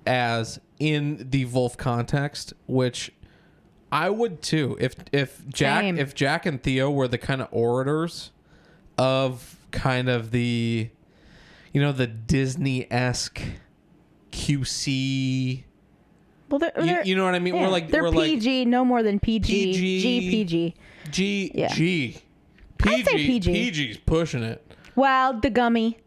as in the Vulf context, which I would too. If Jack and Theo were the kind of orators of kind of the the Disney-esque QC. Well, they're, you know what I mean? Yeah, they're PG, no more than PG. GPG. PG. I'd say PG. PG's pushing it. Well, the gummy.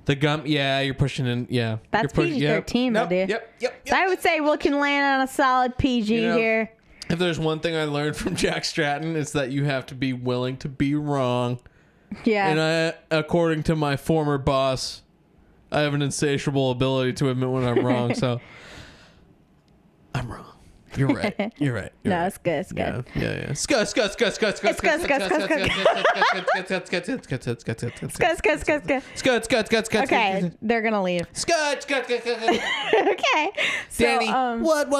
The gum, yeah, you're pushing in, yeah. That's PG-13, yep, dude. Yep. So I would say we can land on a solid PG here. If there's one thing I learned from Jack Stratton, it's that you have to be willing to be wrong. Yeah. And according to my former boss, I have an insatiable ability to admit when I'm wrong, so I'm wrong. You're right. You're right. No, it's good. It's good. Yeah. Okay, they're gonna leave. Okay. Danny, what?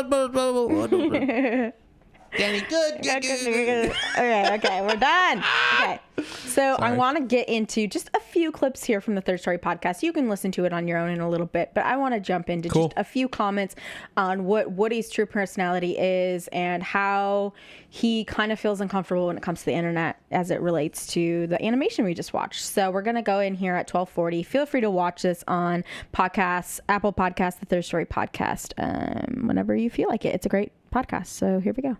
Danny, good. Okay, we're done. Okay. So I want to get into just a few clips here from the Third Story podcast. You can listen to it on your own in a little bit, but I want to jump into just a few comments on what Woody's true personality is and how he kind of feels uncomfortable when it comes to the internet as it relates to the animation we just watched. So we're going to go in here at 12:40. Feel free to watch this on podcasts, Apple Podcasts, the Third Story podcast, whenever you feel like it. It's a great podcast. So here we go.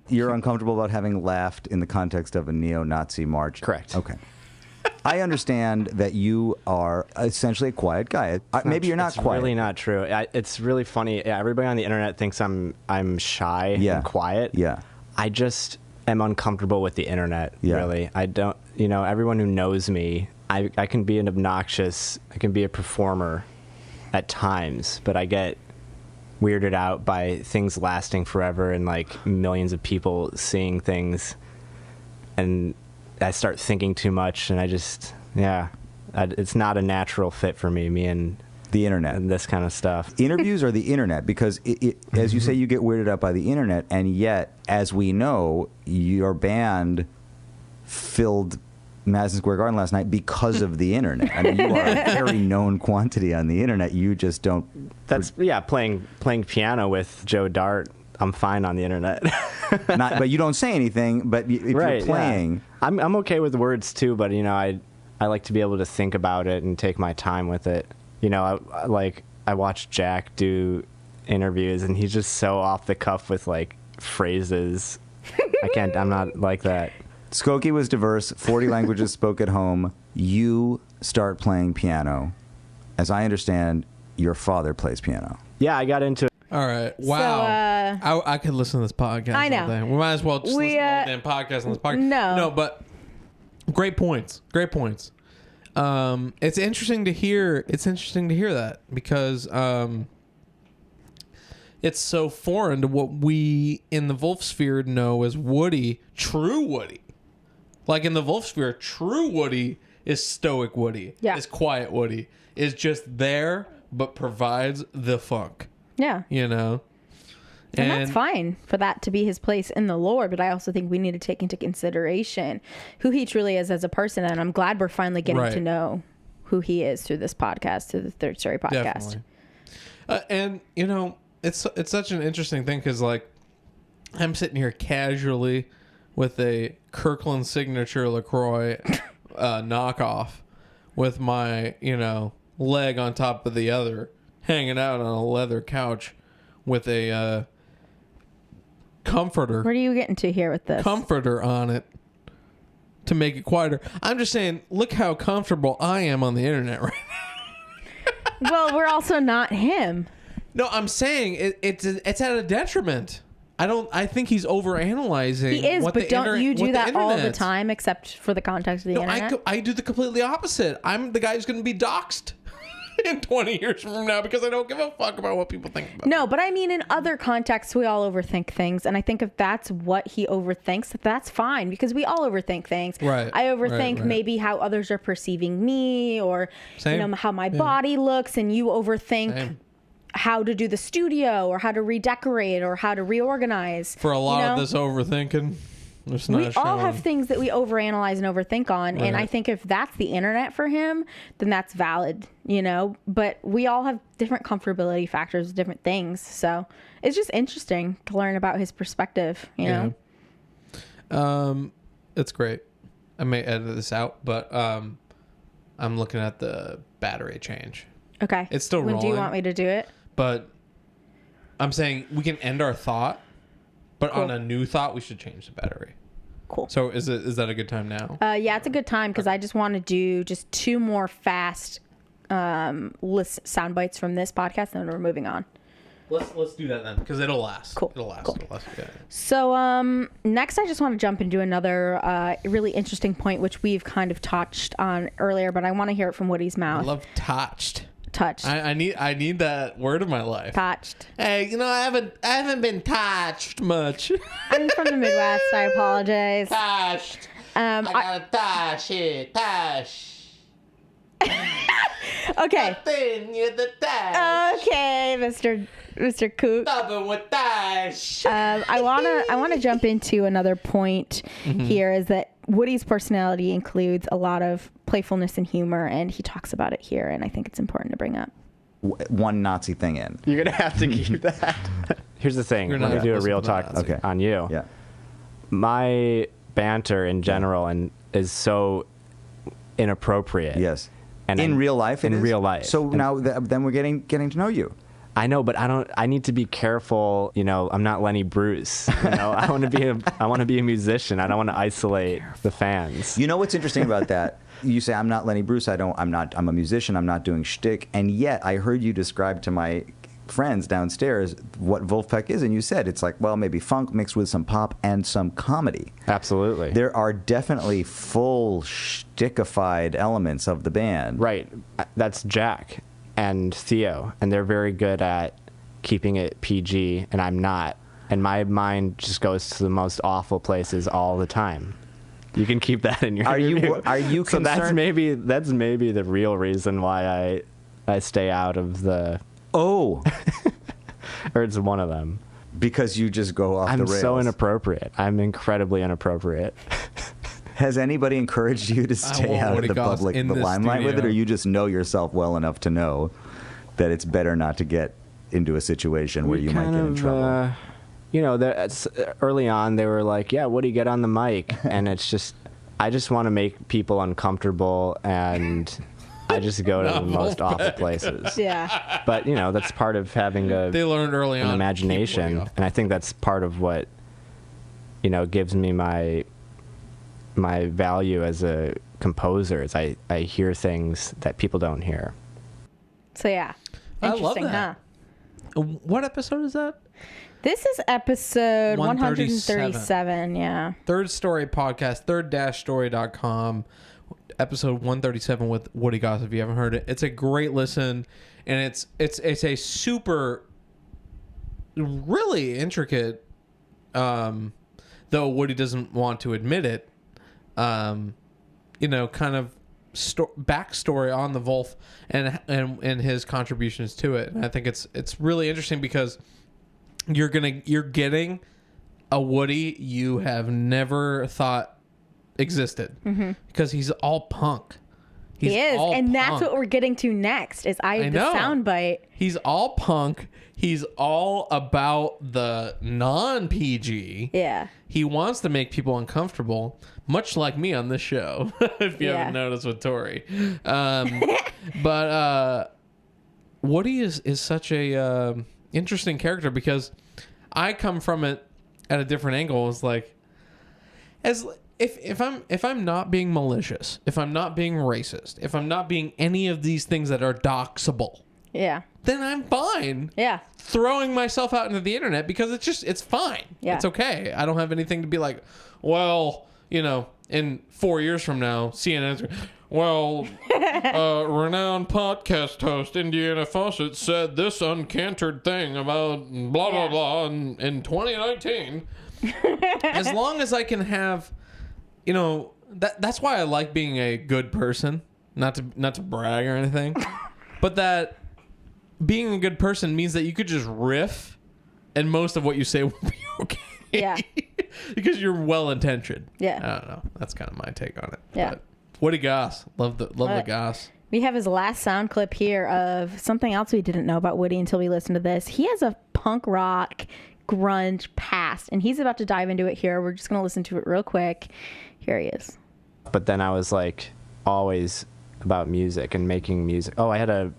You're uncomfortable about having laughed in the context of a neo-Nazi march? Correct. Okay. I understand that you are essentially a quiet guy. Maybe you're not it's quiet. It's really not true. It's really funny. Yeah, everybody on the internet thinks I'm shy and quiet. Yeah. I just am uncomfortable with the internet, really. I don't, everyone who knows me, I can be I can be a performer at times, but I get weirded out by things lasting forever and like millions of people seeing things, and I start thinking too much, and I just it's not a natural fit for me and the internet and this kind of stuff. Interviews or the internet, because as you say, you get weirded out by the internet, and yet, as we know, your band filled Madison Square Garden last night because of the internet. I mean, you are a very known quantity on the internet. You just don't. That's playing piano with Joe Dart. I'm fine on the internet. But you don't say anything. But if you're playing, I'm okay with words too. But I like to be able to think about it and take my time with it. I watch Jack do interviews, and he's just so off the cuff with like phrases. I'm not like that. Skokie was diverse, 40 languages spoke at home. You start playing piano. As I understand, your father plays piano. Yeah, I got into it. All right. Wow. So, I could listen to this podcast. I know. All day. We might as well just listen to the damn podcast on this podcast. No, but great points. Great points. It's interesting to hear. It's interesting to hear that because it's so foreign to what we in the Vulf sphere know as Woody, true Woody. Like in the Vulf sphere, true Woody is stoic Woody. Yeah. Is quiet Woody. Is just there but provides the funk. Yeah. And that's fine for that to be his place in the lore, but I also think we need to take into consideration who he truly is as a person, and I'm glad we're finally getting to know who he is through this podcast, through the Third Story podcast. Definitely. And it's such an interesting thing because like I'm sitting here casually with a Kirkland signature LaCroix knockoff with my leg on top of the other, hanging out on a leather couch with a comforter. What are you getting to here with this? Comforter on it to make it quieter. I'm just saying, look how comfortable I am on the internet right now. Well, we're also not him. No, I'm saying it's at a detriment. I think he's overanalyzing. He is, but don't you do that all the time, except for the context of the internet? I do the completely opposite. I'm the guy who's going to be doxxed in 20 years from now because I don't give a fuck about what people think about No, but I mean, in other contexts, we all overthink things. And I think if that's what he overthinks, that's fine because we all overthink things. Right. I overthink maybe how others are perceiving me or how my body looks, and you overthink how to do the studio or how to redecorate or how to reorganize. For a lot of this overthinking, it's not we all have things that we overanalyze and overthink on. And I think if that's the internet for him, then that's valid, but we all have different comfortability factors, different things. So it's just interesting to learn about his perspective, know? It's great. I may edit this out, but I'm looking at the battery change. Okay. It's still rolling. When do you want me to do it? But I'm saying we can end our thought, but on a new thought, we should change the battery. Cool. So is that a good time now? Yeah, it's a good time because I just want to do just 2 more fast sound bites from this podcast, and then we're moving on. Let's do that then because it'll last. Cool. It'll last. Cool. It'll last. Yeah. So next, I just want to jump into another really interesting point, which we've kind of touched on earlier, but I want to hear it from Woody's mouth. I love touched. I need that word in my life. Touched. Hey, I haven't been touched much. I'm from the Midwest. I apologize. Touched. I gotta touch it. Touch. Okay. You're the touch. Okay, Mr. Kook. Stubborn with touch. I wanna jump into another point here. Is that Woody's personality includes a lot of playfulness and humor, and he talks about it here, and I think it's important to bring up. One Nazi thing in. You're going to have to keep that. Here's the thing. Let me do a real talk on you. Yeah. My banter in general is so inappropriate. Yes. And in real life? In real life. So now then we're getting to know you. I know, but I need to be careful. You know, I'm not Lenny Bruce. You know, I want to be a musician. I don't want to isolate the fans. You know what's interesting about that? You say I'm not Lenny Bruce. I'm a musician. I'm not doing shtick. And yet I heard you describe to my friends downstairs what Vulfpeck is, and you said it's like, well, maybe funk mixed with some pop and some comedy. Absolutely. There are definitely full shtickified elements of the band. Right. That's Jack and Theo, and they're very good at keeping it PG, and I'm not. And my mind just goes to the most awful places all the time. You can keep that in your interview. Are you so concerned? that's maybe the real reason why I stay out of the... Oh. Or it's one of them. Because you just go off the rails. I'm so inappropriate. I'm incredibly inappropriate. Has anybody encouraged you to stay out of the public, the limelight with it, or you just know yourself well enough to know that it's better not to get into a situation where you might get in trouble? You know, early on they were like, yeah, what do you get on the mic? And it's just, I just want to make people uncomfortable, and I just go to the most awful places. Yeah. But, you know, that's part of having they learned early an on imagination, and I think that's part of what, you know, gives me my value as a composer is I hear things that people don't hear. So yeah, interesting, I love that. Huh? What episode is that? This is episode 137. Yeah. Third Story Podcast, third-story.com, episode 137 with Woody Goss. If you haven't heard it, it's a great listen, and it's a super, really intricate. Though Woody doesn't want to admit it. You know, kind of backstory on the Vulf and his contributions to it, and I think it's really interesting because you're getting a Woody you have never thought existed, because he's all punk. He is, and that's what we're getting to next. Is I have the soundbite. He's all punk. He's all about the non-PG. Yeah. He wants to make people uncomfortable, much like me on this show, if you haven't noticed with Tori. But Woody is such a interesting character, because I come from it at a different angle. It's like, if I'm not being malicious, if I'm not being racist, if I'm not being any of these things that are doxable, then I'm fine. Yeah. Throwing myself out into the internet, because it's fine. Yeah. It's okay. I don't have anything to be like, well, you know, in 4 years from now, CNN's, well, renowned podcast host Indiana Fawcett said this uncantered thing about blah, blah, blah in 2019. As long as I can have, you know, that's why I like being a good person, not to brag or anything, but that being a good person means that you could just riff and most of what you say will be okay. Yeah. Because you're well intentioned. Yeah. I don't know. That's kind of my take on it. Yeah. But Woody Goss. Love the Goss. We have his last sound clip here of something else we didn't know about Woody until we listened to this. He has a punk rock grunge past, and he's about to dive into it here. We're just going to listen to it real quick. Here he is. But then I was like always about music and making music. Oh, I had a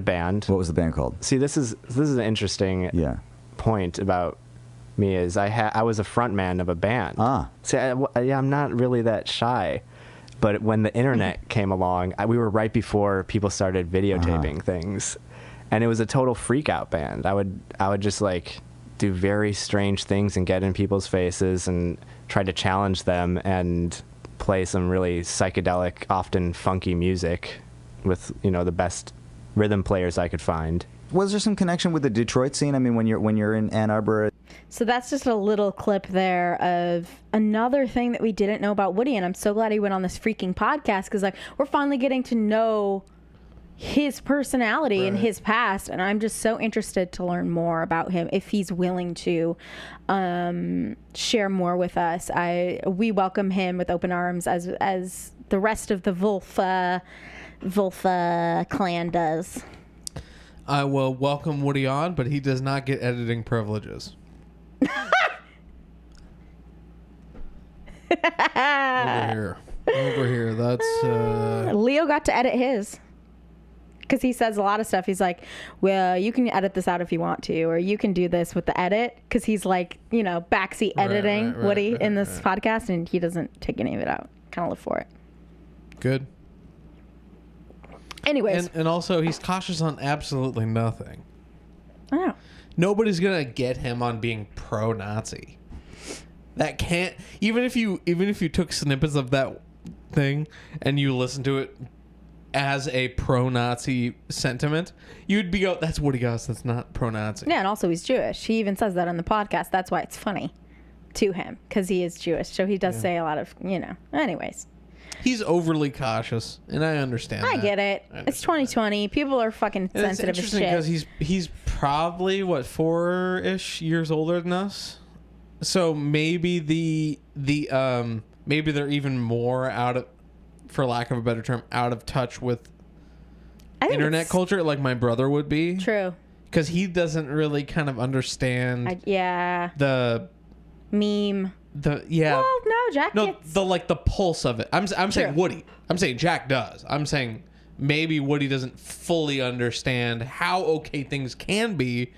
band. What was the band called? See, this is an interesting point about me is I was a front man of a band. See, I'm not really that shy, but when the internet came along, we were right before people started videotaping things, and it was a total freak out band. I would just like do very strange things and get in people's faces and try to challenge them and play some really psychedelic, often funky music with, you know, the best rhythm players I could find. Was there some connection with the Detroit scene? I mean, when you're in Ann Arbor. So that's just a little clip there of another thing that we didn't know about Woody, and I'm so glad he went on this freaking podcast, because like we're finally getting to know his personality and his past, and I'm just so interested to learn more about him if he's willing to share more with us. We welcome him with open arms as the rest of the Vulf clan does. I will welcome Woody on, but he does not get editing privileges. Over here. That's Leo got to edit his. because he says a lot of stuff. He's like, well, you can edit this out if you want to, or you can do this with the edit, because he's like, backseat editing Woody in this podcast, and he doesn't take any of it out. Kind of live for it. Good. Anyways. And also, he's cautious on absolutely nothing. I know. Nobody's gonna get him on being pro-Nazi. That can't. Even if you took snippets of that thing and you listen to it as a pro-Nazi sentiment, you'd be that's Woody Goss. That's not pro-Nazi. Yeah, and also he's Jewish. He even says that on the podcast. That's why it's funny to him, because he is Jewish. So he does say a lot of, Anyways. He's overly cautious, and I understand I that. get it. It's 2020. People are fucking And sensitive it's as interesting shit. because he's probably 4-ish years older than us. So maybe maybe they're even more out of, for lack of a better term, out of touch with internet culture, like my brother would be. True. Because he doesn't really kind of understand the meme. Well, no, Jack. The pulse of it. I'm saying True. Woody. I'm saying Jack does. I'm saying maybe Woody doesn't fully understand how okay things can be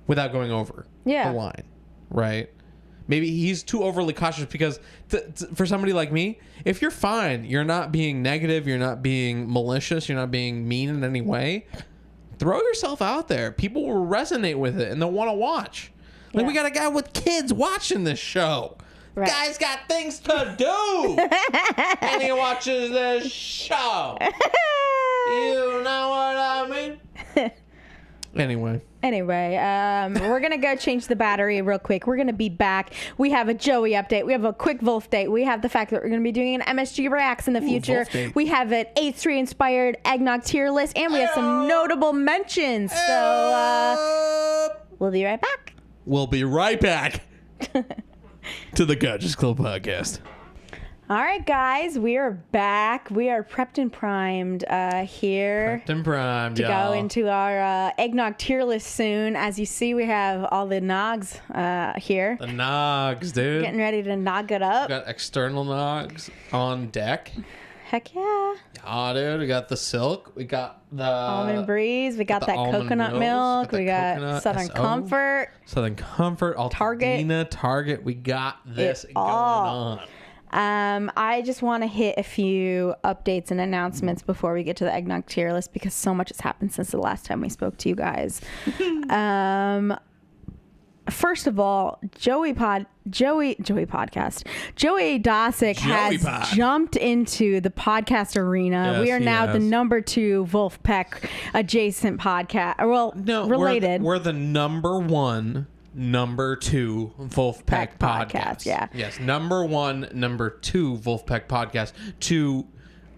without going over the line, right? Maybe he's too overly cautious because for somebody like me, if you're fine, you're not being negative, you're not being malicious, you're not being mean in any way, throw yourself out there. People will resonate with it and they'll want to watch. Like we got a guy with kids watching this show. Right. Guy's got things to do. And he watches this show. You know what I mean? Anyway, we're going to go change the battery real quick. We're going to be back. We have a Joey update. We have a quick Vulf date. We have the fact that we're going to be doing an MSG Reacts in the future. We have an 8th Street inspired eggnog tier list, and we have some notable mentions. So we'll be right back. We'll be right back to the Gudges Club podcast. All right, guys, we are back. We are prepped and primed here. Prepped and primed, to y'all. go into our eggnog tier list soon. As you see, we have all the nogs here. The nogs, dude. Getting ready to nog it up. We got external nogs on deck. Heck yeah. Oh, dude, we got the silk. We got the Almond Breeze. We got that coconut milk. We got Southern Comfort. Southern Comfort. Target. We got this going on. I just want to hit a few updates and announcements before we get to the eggnog tier list, because so much has happened since the last time we spoke to you guys. First of all, Joey Dosick has jumped into the podcast arena. Yes, we are now the number 2 Vulfpeck adjacent podcast. Well, related. We're the number 2 Vulfpeck podcast. Yeah. Yes, number 1, number 2 Vulfpeck podcast, to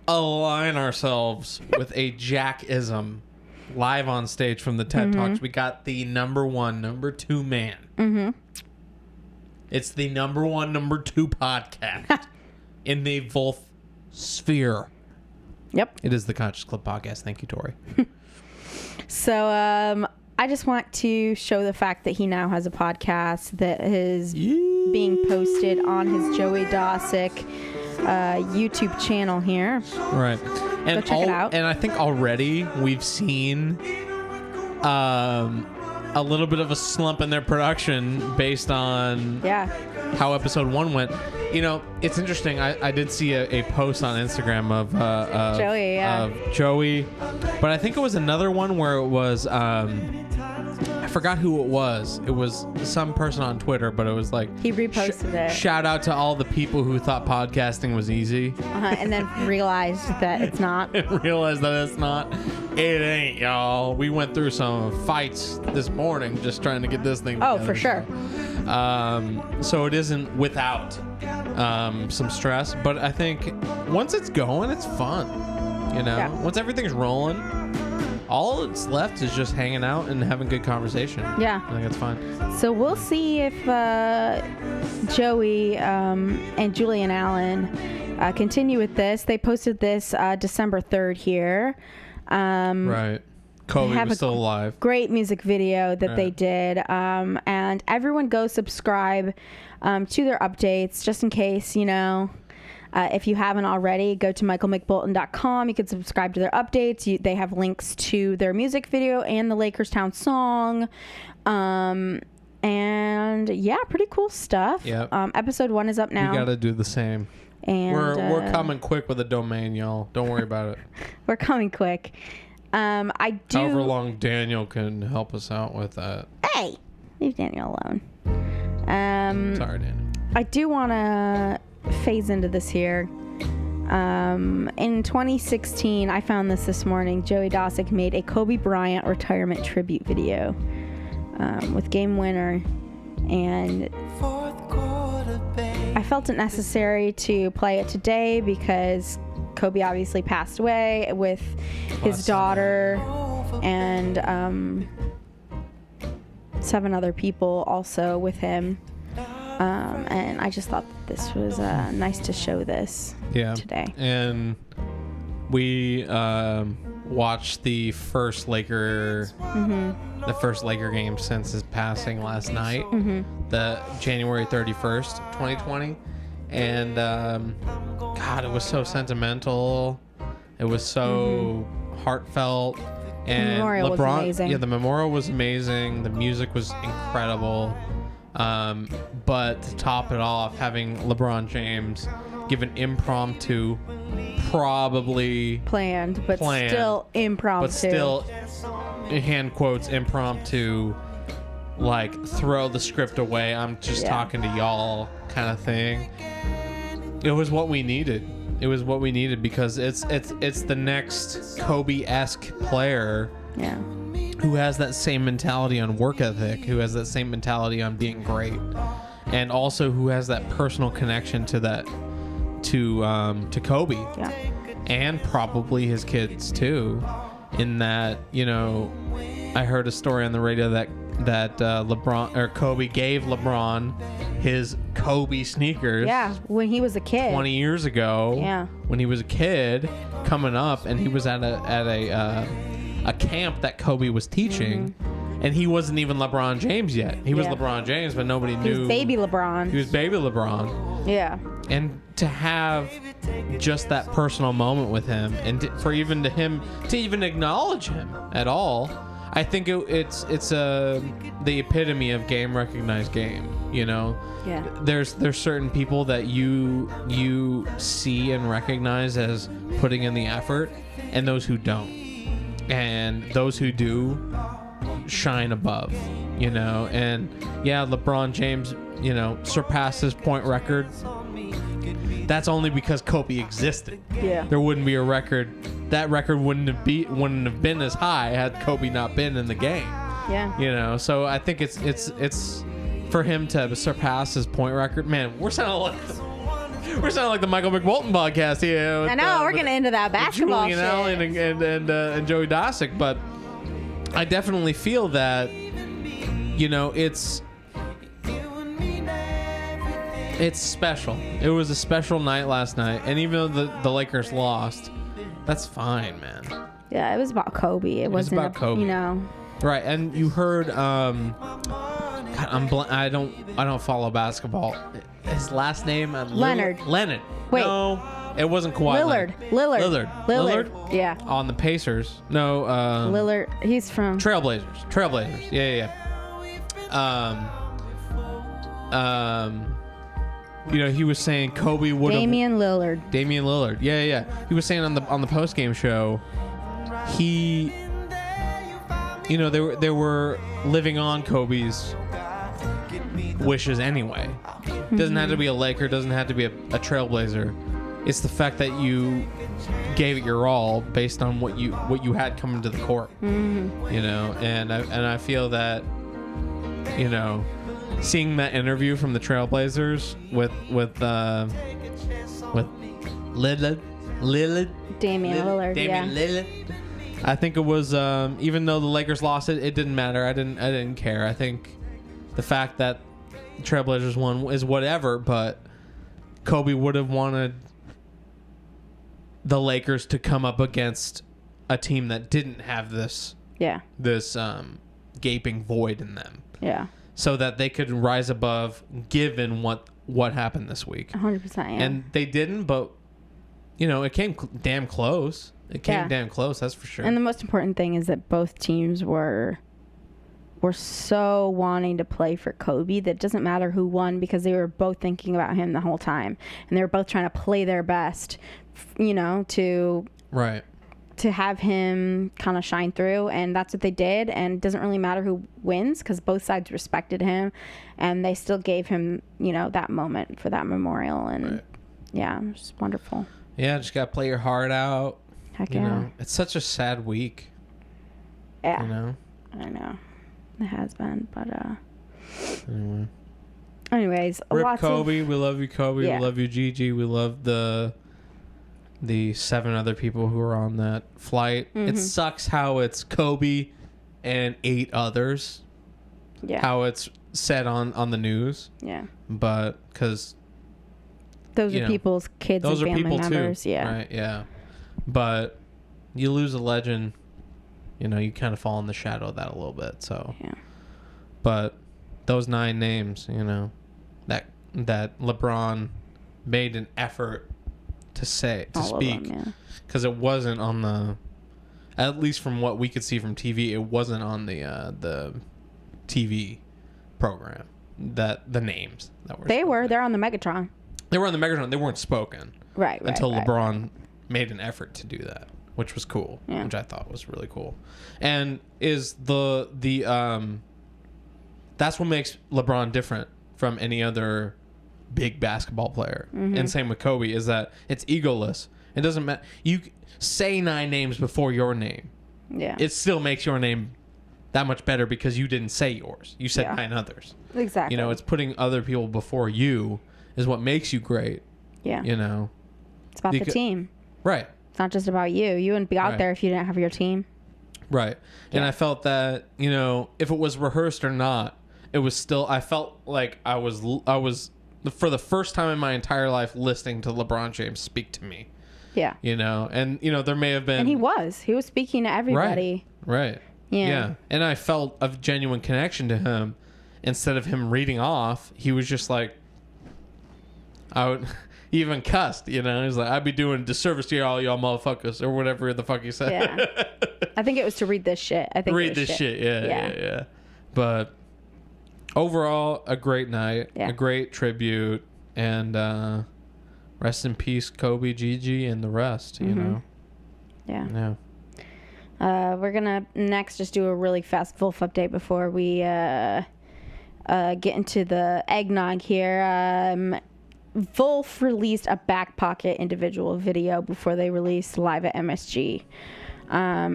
align ourselves with a Jackism live on stage from the TED Talks. We got the number 1, number 2 man. Mm-hmm. It's the number 1, number 2 podcast in the Vulf sphere. Yep. It is the Conscious Club podcast. Thank you, Tori. So, I just want to show the fact that he now has a podcast that is being posted on his Joey Dosick YouTube channel here. Right. And go check it out. And I think already we've seen a little bit of a slump in their production based on how episode 1 went. You know, it's interesting. I did see a post on Instagram of Joey, but I think it was another one where it was I forgot who it was. It was some person on Twitter, but it was like he reposted it. Shout out to all the people who thought podcasting was easy, and then realized that it's not. It ain't, y'all. We went through some fights this morning just trying to get this thing together. Oh, for sure. So it isn't without some stress, but I think once it's going, it's fun. You know, once everything's rolling, all that's left is just hanging out and having good conversation. Yeah, I think it's fine. So we'll see if Joey and Julian Allen continue with this. They posted this December 3rd here. Right. Kobe was still alive. Great music video that they did. And everyone go subscribe to their updates just in case, you know. If you haven't already, go to michaelmcbolton.com. You can subscribe to their updates. They have links to their music video and the Lakerstown song. And yeah, pretty cool stuff. Yep. Episode 1 is up now. You got to do the same. And we're coming quick with a domain, y'all. Don't worry about it. We're coming quick. I do. However long Daniel can help us out with that. Hey, leave Daniel alone. Sorry, Daniel. I do want to phase into this here. In 2016, I found this morning. Joey Dosick made a Kobe Bryant retirement tribute video with Game Winner, and I felt it necessary to play it today because Kobe obviously passed away with his daughter and 7 other people also with him. And I just thought that this was nice to show this today. And we watched the first Laker game since his passing last night, the January 31st, 2020. And God, it was so sentimental. It was so heartfelt. And the memorial was amazing. Yeah, the memorial was amazing. The music was incredible. But to top it off, having LeBron James give an impromptu, probably planned, but still impromptu. But still, in hand quotes, impromptu, like throw the script away. I'm just talking to y'all kind of thing. It was what we needed. It was what we needed because it's the next Kobe-esque player. Yeah. Who has that same mentality on work ethic, who has that same mentality on being great, and also who has that personal connection to that, to Kobe, and probably his kids too. In that, you know, I heard a story on the radio that LeBron or Kobe gave LeBron his Kobe sneakers. Yeah, when he was a kid. 20 years ago. Yeah. When he was a kid, coming up, and he was at a camp that Kobe was teaching, and he wasn't even LeBron James yet. He was LeBron James, but nobody knew. He was baby LeBron. He was baby LeBron. Yeah. And to have just that personal moment with him, and for even to him to even acknowledge him at all, I think it's the epitome of game recognized game. You know, there's certain people that you see and recognize as putting in the effort, and those who don't. And those who do shine above, you know. And yeah, LeBron James, you know, surpassed his point record. That's only because Kobe existed. Yeah. There wouldn't be a record. That record wouldn't have been as high had Kobe not been in the game. Yeah. You know, so I think it's for him to surpass his point record. Man, we're sounding like the Michael McBolton podcast here. I know, we're getting into that basketball Julian shit. Allen and Joey Dosick, but I definitely feel that, you know, it's special. It was a special night last night, and even though the Lakers lost, that's fine, man. Yeah, it was about Kobe. It wasn't about Kobe. You know. Right, and you heard God, I don't follow basketball. His last name Leonard. Leonard. Wait. No, it wasn't Kawhi Lillard. Yeah. On the Pacers. No. Lillard. He's from Trailblazers. Yeah. You know, he was saying Kobe would have. Damian Lillard. Yeah. He was saying on the post game show, he, you know, they were living on Kobe's wishes anyway. Doesn't have to be a Laker, doesn't have to be a Trailblazer. It's the fact that you gave it your all based on what you had coming to the court. You know, and I feel that, you know, seeing that interview from the Trailblazers with Damian Lillard. I think it was even though the Lakers lost it didn't matter. I didn't care. I think the fact that Trailblazers won is whatever, but Kobe would have wanted the Lakers to come up against a team that didn't have this gaping void in them. Yeah. So that they could rise above, given what what happened this week. 100%. Yeah. And they didn't, but it came damn close. It came damn close, that's for sure. And the most important thing is that both teams were so wanting to play for Kobe that it doesn't matter who won, because they were both thinking about him the whole time, and they were both trying to play their best, to have him kind of shine through, and that's what they did. And it doesn't really matter who wins, because both sides respected him, and they still gave him that moment for that memorial. And yeah, it was wonderful. Yeah, just gotta play your heart out. Heck yeah. It's such a sad week. Yeah. I know. It has been, but anyways, Rip Kobe. We love you, Kobe. Yeah. We love you, Gigi. We love the 7 other people who were on that flight. It sucks how it's Kobe and 8 others. Yeah. How it's said on the news. Yeah. But because those are people's kids and family members. Too, yeah. Right. Yeah. But you lose a legend, you kind of fall in the shadow of that a little bit. So. Yeah. But those 9 names, that LeBron made an effort to speak, because it wasn't on the, at least from what we could see from TV, it wasn't on the TV program, that the names that were they're on the Megatron. They were on the Megatron. They weren't spoken until LeBron made an effort to do that, which was cool, which I thought was really cool. And is the that's what makes LeBron different from any other big basketball player. And same with Kobe, is that it's egoless. It doesn't matter. You say 9 names before your name. Yeah. It still makes your name that much better, because you didn't say yours. You said 9 others. Exactly. It's putting other people before you is what makes you great. Yeah. It's about the team. Right. It's not just about you. You wouldn't be out there if you didn't have your team. Right. And I felt that, if it was rehearsed or not, it was still, I felt like I was for the first time in my entire life listening to LeBron James speak to me. Yeah. And there may have been, and he was speaking to everybody. Right. Yeah. And I felt a genuine connection to him. Instead of him reading off, he was just like, he even cussed, He's like, I'd be doing disservice to all y'all motherfuckers, or whatever the fuck he said. Yeah. I think it was to read this shit. Read this shit. Yeah. But overall, a great night, a great tribute, and rest in peace, Kobe, Gigi, and the rest, Yeah. We're gonna next just do a really fast Vulf update before we get into the eggnog here. Vulf released a back pocket individual video before they released live at MSG.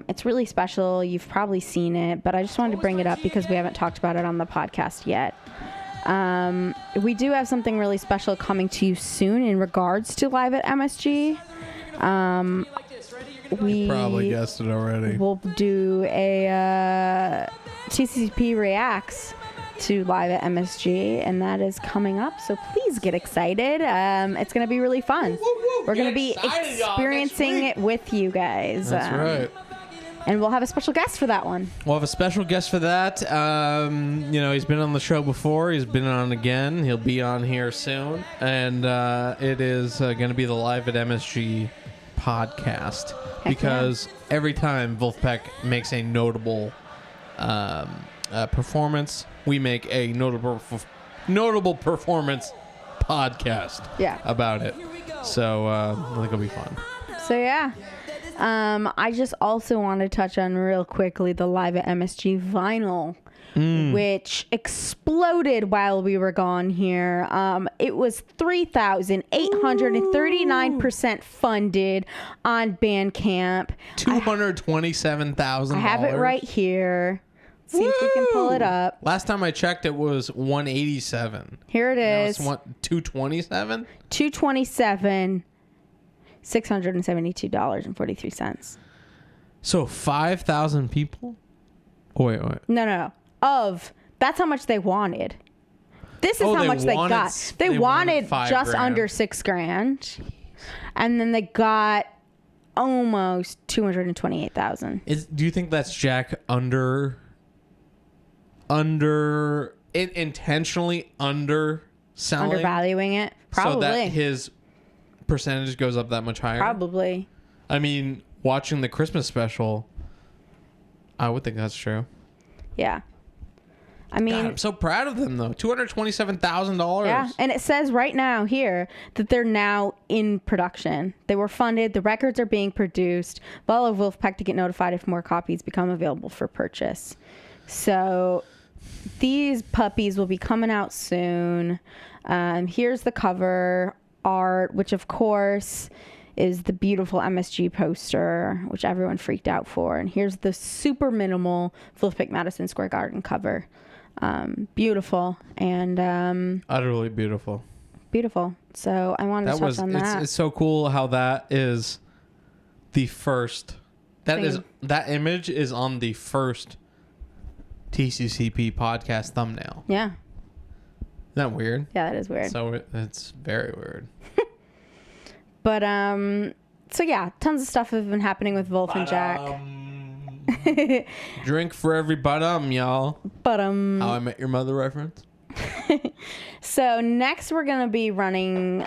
It's really special. You've probably seen it, but I just wanted to bring it up because we haven't talked about it on the podcast yet. We do have something really special coming to you soon in regards to live at MSG. We probably guessed it already. We'll do a TCCP Reacts to live at MSG, and that is coming up, so please get excited. It's going to be really fun. We're going to be experiencing it with you guys. That's right. And we'll have a special guest for that one. We'll have a special guest for that. He's been on the show before. He's been on again. He'll be on here soon. And it is going to be the Live at MSG podcast. Because every time Vulfpeck makes a notable performance, we make a notable performance podcast about it. So I think it'll be fun. So yeah. I just also want to touch on real quickly the Live at MSG vinyl, which exploded while we were gone here. It was 3,839% funded on Bandcamp. $227,000. I have it right here. See if we can pull it up. Last time I checked, it was $187. Here it is. $227? $227. $672.43. So 5,000 people? Oh, wait. No. That's how much they wanted. This is how much they got. They wanted just $5,000. under $6,000, and then they got almost $228,000. Do you think that's Jack intentionally under selling, undervaluing it. Probably. so that his percentage goes up that much higher. Probably. I mean, watching the Christmas special, I would think that's true. Yeah. I mean, God, I'm so proud of them though. $227,000. Yeah, and it says right now here that they're now in production. They were funded. The records are being produced. Follow Vulfpeck to get notified if more copies become available for purchase. So these puppies will be coming out soon. Here's the cover art, which of course is the beautiful MSG poster, which everyone freaked out for. And here's the super minimal Vulfpeck Madison Square Garden cover. Beautiful and Utterly beautiful. So I wanted to touch on that. It's so cool how that is the first. That image is on the first TCCP podcast thumbnail. Yeah. Isn't that weird? Yeah, that is weird. So it's very weird. But so yeah, tons of stuff has been happening with Vulf and Jack. Drink for every y'all. How I Met Your Mother reference. So next we're gonna be running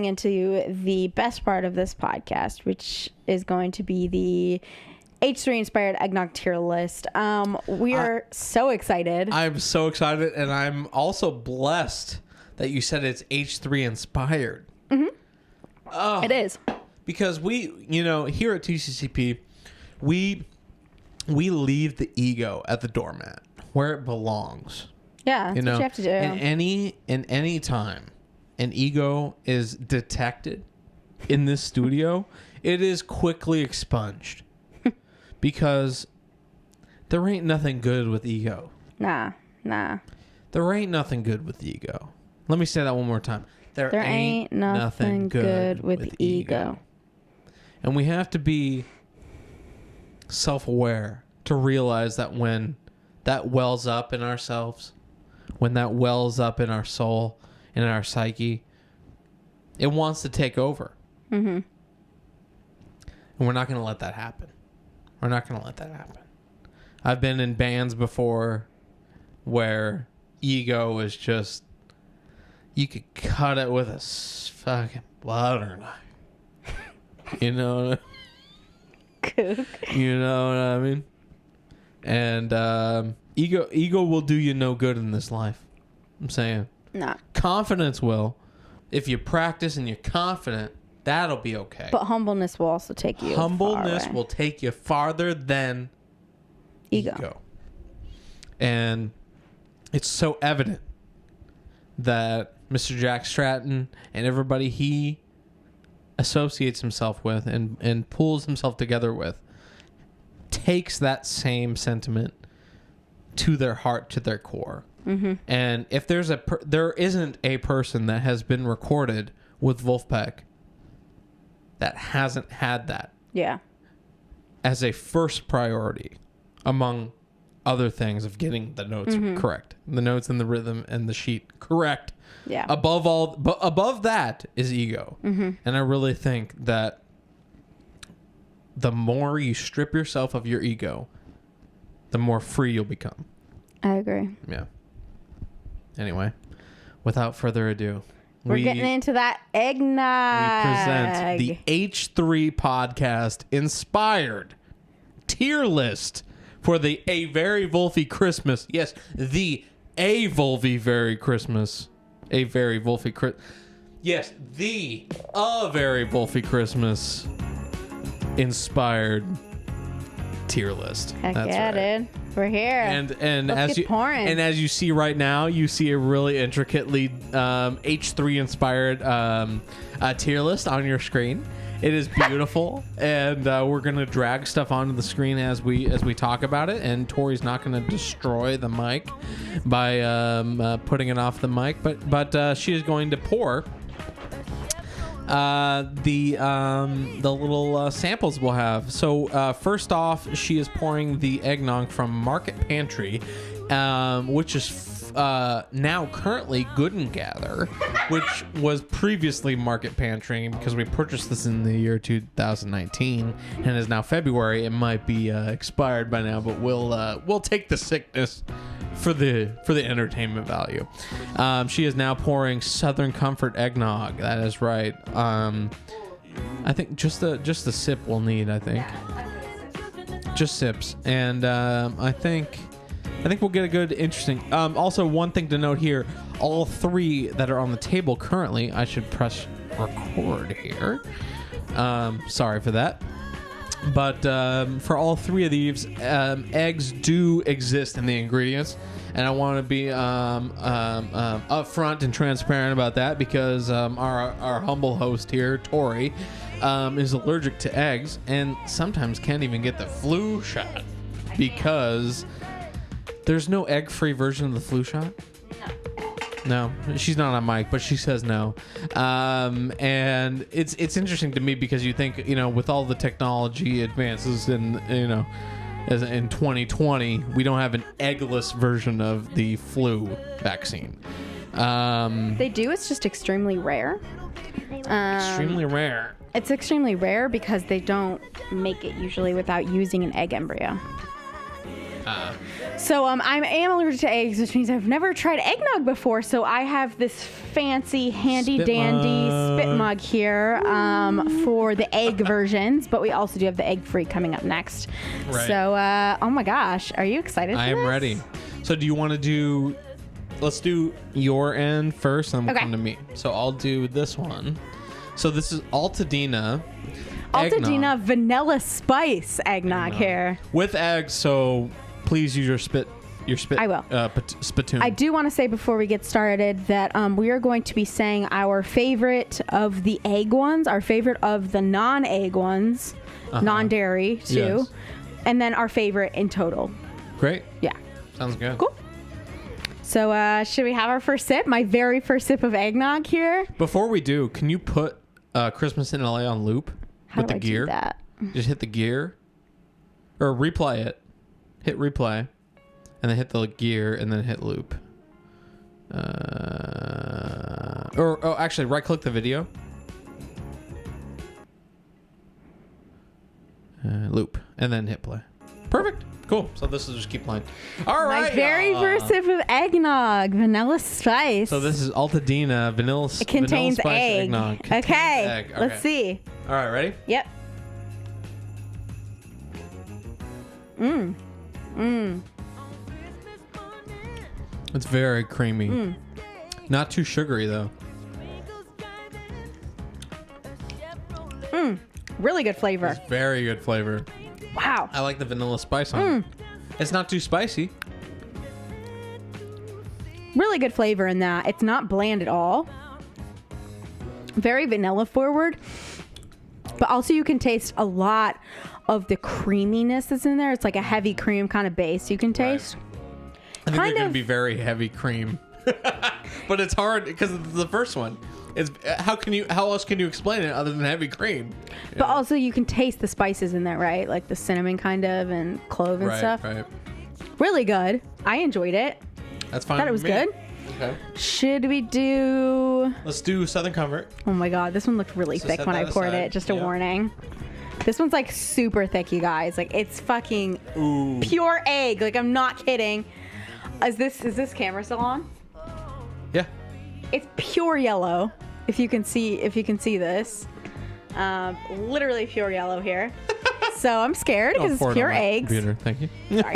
into the best part of this podcast, which is going to be the H3 inspired eggnog tier list. We are so excited. I'm so excited, and I'm also blessed that you said it's H3 inspired. Mm-hmm. It is. Because we, here at TCCP, we leave the ego at the doormat where it belongs. Yeah, that's what you have to do. In any time an ego is detected in this studio, it is quickly expunged. Because there ain't nothing good with ego. Nah. There ain't nothing good with ego. Let me say that one more time. There ain't nothing good with ego. And we have to be self-aware to realize that when that wells up in ourselves, when that wells up in our soul, in our psyche, it wants to take over. Mm-hmm. And we're not going to let that happen. I've been in bands before where ego is just, you could cut it with a fucking butter knife. You know what I mean? And ego will do you no good in this life. I'm saying. Nah. Confidence will. If you practice and you're confident, that'll be okay. But humbleness will also take you Humbleness far away. will take you farther than ego. And it's so evident that Mr. Jack Stratton and everybody he associates himself with and pulls himself together with takes that same sentiment to their heart, to their core. Mm-hmm. And if there isn't a person that has been recorded with Vulfpeck that hasn't had that as a first priority among other things of getting the notes correct, the notes and the rhythm and the sheet correct. Yeah. Above that is ego. Mm-hmm. And I really think that the more you strip yourself of your ego, the more free you'll become. I agree. Yeah. Anyway, without further ado, we're getting into that eggnog. We present the H3 podcast inspired tier list for the A Very Vulfy Christmas. Yes, the A Vulfy Very Christmas. A Very Vulfy Christmas. Yes, the A Very Vulfy Christmas inspired tier list. Heck That's yeah, right. dude. We're here. And as you see right now, you see a really intricately H3 inspired tier list on your screen. It is beautiful, and we're gonna drag stuff onto the screen as we talk about it. And Tori's not gonna destroy the mic by putting it off the mic, but she is going to pour the little samples we'll have. So first off, she is pouring the eggnog from Market Pantry, which is now currently Good and Gather, which was previously Market Pantry because we purchased this in the year 2019 and is now February. It might be expired by now, but we'll take the sickness for the entertainment value. She is now pouring Southern Comfort eggnog. That is right. I think just the sip we'll need. I think just sips, and I think we'll get a good, interesting. Also, one thing to note here: all three that are on the table currently. I should press record here. Sorry for that. But for all three of these, eggs do exist in the ingredients, and I want to be upfront and transparent about that because our humble host here, Tori, is allergic to eggs and sometimes can't even get the flu shot because there's no egg-free version of the flu shot. No, she's not on mic, but she says no. And it's interesting to me because you think, with all the technology advances in, as in 2020, we don't have an eggless version of the flu vaccine. They do. It's just extremely rare. Extremely rare. It's extremely rare because they don't make it usually without using an egg embryo. So I am allergic to eggs, which means I've never tried eggnog before. So I have this fancy, handy-dandy spit mug here for the egg versions, but we also do have the egg-free coming up next. Right. So, oh my gosh, are you excited for I am this? ready. So do you want to do... Let's do your end first, and then we'll come to me. So I'll do this one. So this is Altadena Altadena vanilla spice eggnog here. with eggs, so please use your spit. I will. Spittoon. I do want to say before we get started that we are going to be saying our favorite of the egg ones, our favorite of the non-egg ones, non-dairy too, Yes. and then our favorite in total. Great. Yeah. Sounds good. Cool. So should we have our first sip? My very first sip of eggnog here. Before we do, can you put Christmas in LA on loop with the gear? Do that? Just hit the gear or replay it. Hit replay. And then hit the gear, and then hit loop. Actually, right-click the video. Loop, and then hit play. Perfect. Cool. So this will just keep playing. All right. My very first sip of eggnog, vanilla spice. So this is Altadena vanilla. It contains vanilla spice egg. eggnog. Contains Okay. egg. Let's see. All right. Ready? Yep. It's very creamy. Not too sugary though. Really good flavor. It's very good flavor. Wow. I like the vanilla spice on it. It's not too spicy. Really good flavor in that. It's not bland at all. Very vanilla forward. But also you can taste a lot of the creaminess that's in there. It's like a heavy cream kind of base you can taste. I think they're going to be very heavy cream. But it's hard because the first one. It's how else can you explain it other than heavy cream? But also you can taste the spices in there, right? Like the cinnamon kind of and clove and stuff. Right. Really good. I enjoyed it. That's fine. Thought it was good. Okay. Should we do... Let's do Southern Comfort. Oh my god, this one looked really So thick set when I that poured aside. it. Just a Yeah. warning. This one's like super thick, you guys. Like it's fucking pure egg. Like I'm not kidding. Is this camera still on? Yeah. It's pure yellow. If you can see this, literally pure yellow here. So I'm scared because pour it's it pure on my eggs. computer. Thank you. Sorry.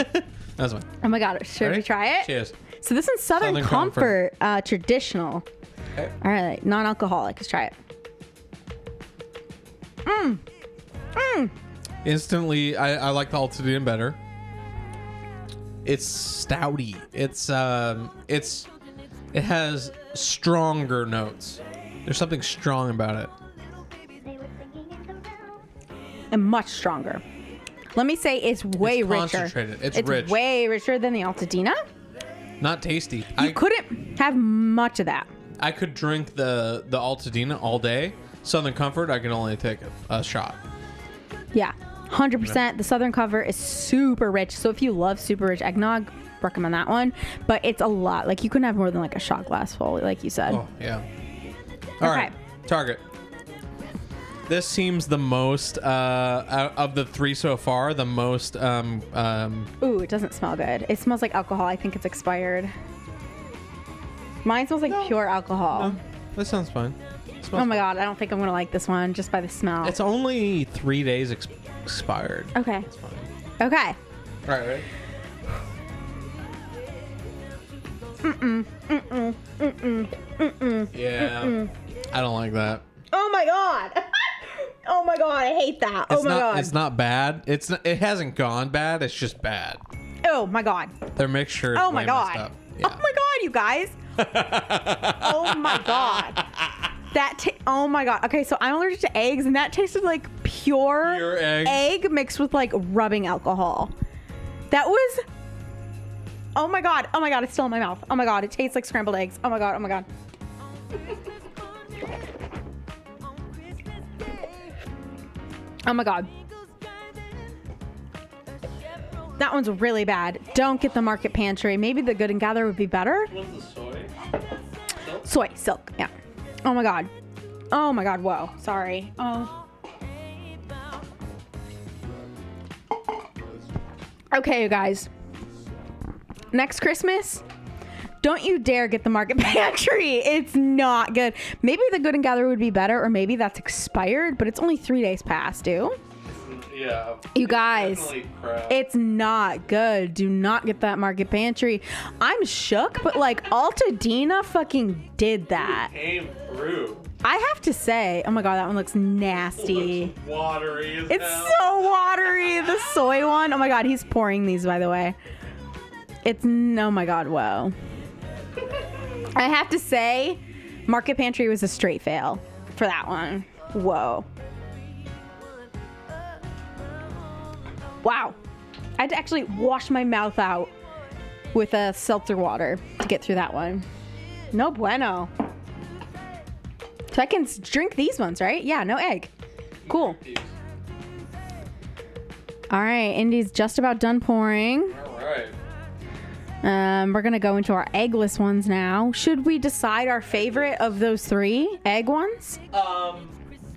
That's fine. Oh my god, should Ready? we try it? Cheers. So this one's Southern Southern Comfort, traditional. Okay. All right, non-alcoholic. Let's try it. Instantly, I like the Altadena better. It's stouty. It has stronger notes. There's something strong about it. And much stronger. Let me say it's way It's richer. concentrated. It's rich. Way richer than the Altadena. Not tasty. You couldn't have much of that. I could drink the Altadena all day. Southern Comfort, I can only take a shot. Yeah, 100%. The Southern Comfort is super rich. So if you love super rich eggnog, recommend that one. But it's a lot. Like you couldn't have more than like a shot glass full, like you said. Oh, yeah. All right. Target. This seems the most out of the 3 so far. The most. Ooh, it doesn't smell good. It smells like alcohol. I think it's expired. Mine smells like pure alcohol. No, that sounds fine. Oh my god, I don't think I'm gonna like this one just by the smell. It's only 3 days expired. Okay. That's fine. Okay. Right. Yeah. I don't like that. Oh my god. Oh my god, I hate that. Oh my god. It's not bad. It hasn't gone bad. It's just bad. Oh my god. Their mixture is Oh my way god. messed up. Yeah. Oh my god, you guys. Oh my god. Oh my god. Okay, so I'm allergic to eggs, and that tasted like pure eggs. egg mixed with like rubbing alcohol. That was. Oh my god. Oh my god. It's still in my mouth. Oh my god. It tastes like scrambled eggs. Oh my god. Oh my god. Oh my god. That one's really bad. Don't get the Market Pantry. Maybe the Good and Gather would be better. What's the soy? Soy, silk, yeah. Oh my god. Oh my god, whoa. Sorry. Oh. Okay, you guys. Next Christmas, don't you dare get the Market Pantry. It's not good. Maybe the Good and Gather would be better, or maybe that's expired, but it's only 3 days past due. Yeah. You guys, it's not good. Do not get that Market Pantry. I'm shook, but like Altadena fucking did that. Came through. I have to say, oh my god, that one looks nasty. It looks watery as It's hell. so watery. The soy one. Oh my god, he's pouring these, by the way. It's, oh my god, whoa. I have to say, Market Pantry was a straight fail for that one. Whoa. Wow. I had to actually wash my mouth out with a seltzer water to get through that one. No bueno. So I can drink these ones, right? Yeah, no egg. Cool. All right, Indy's just about done pouring. All right. We're gonna go into our eggless ones now. Should we decide our favorite of those 3 egg ones?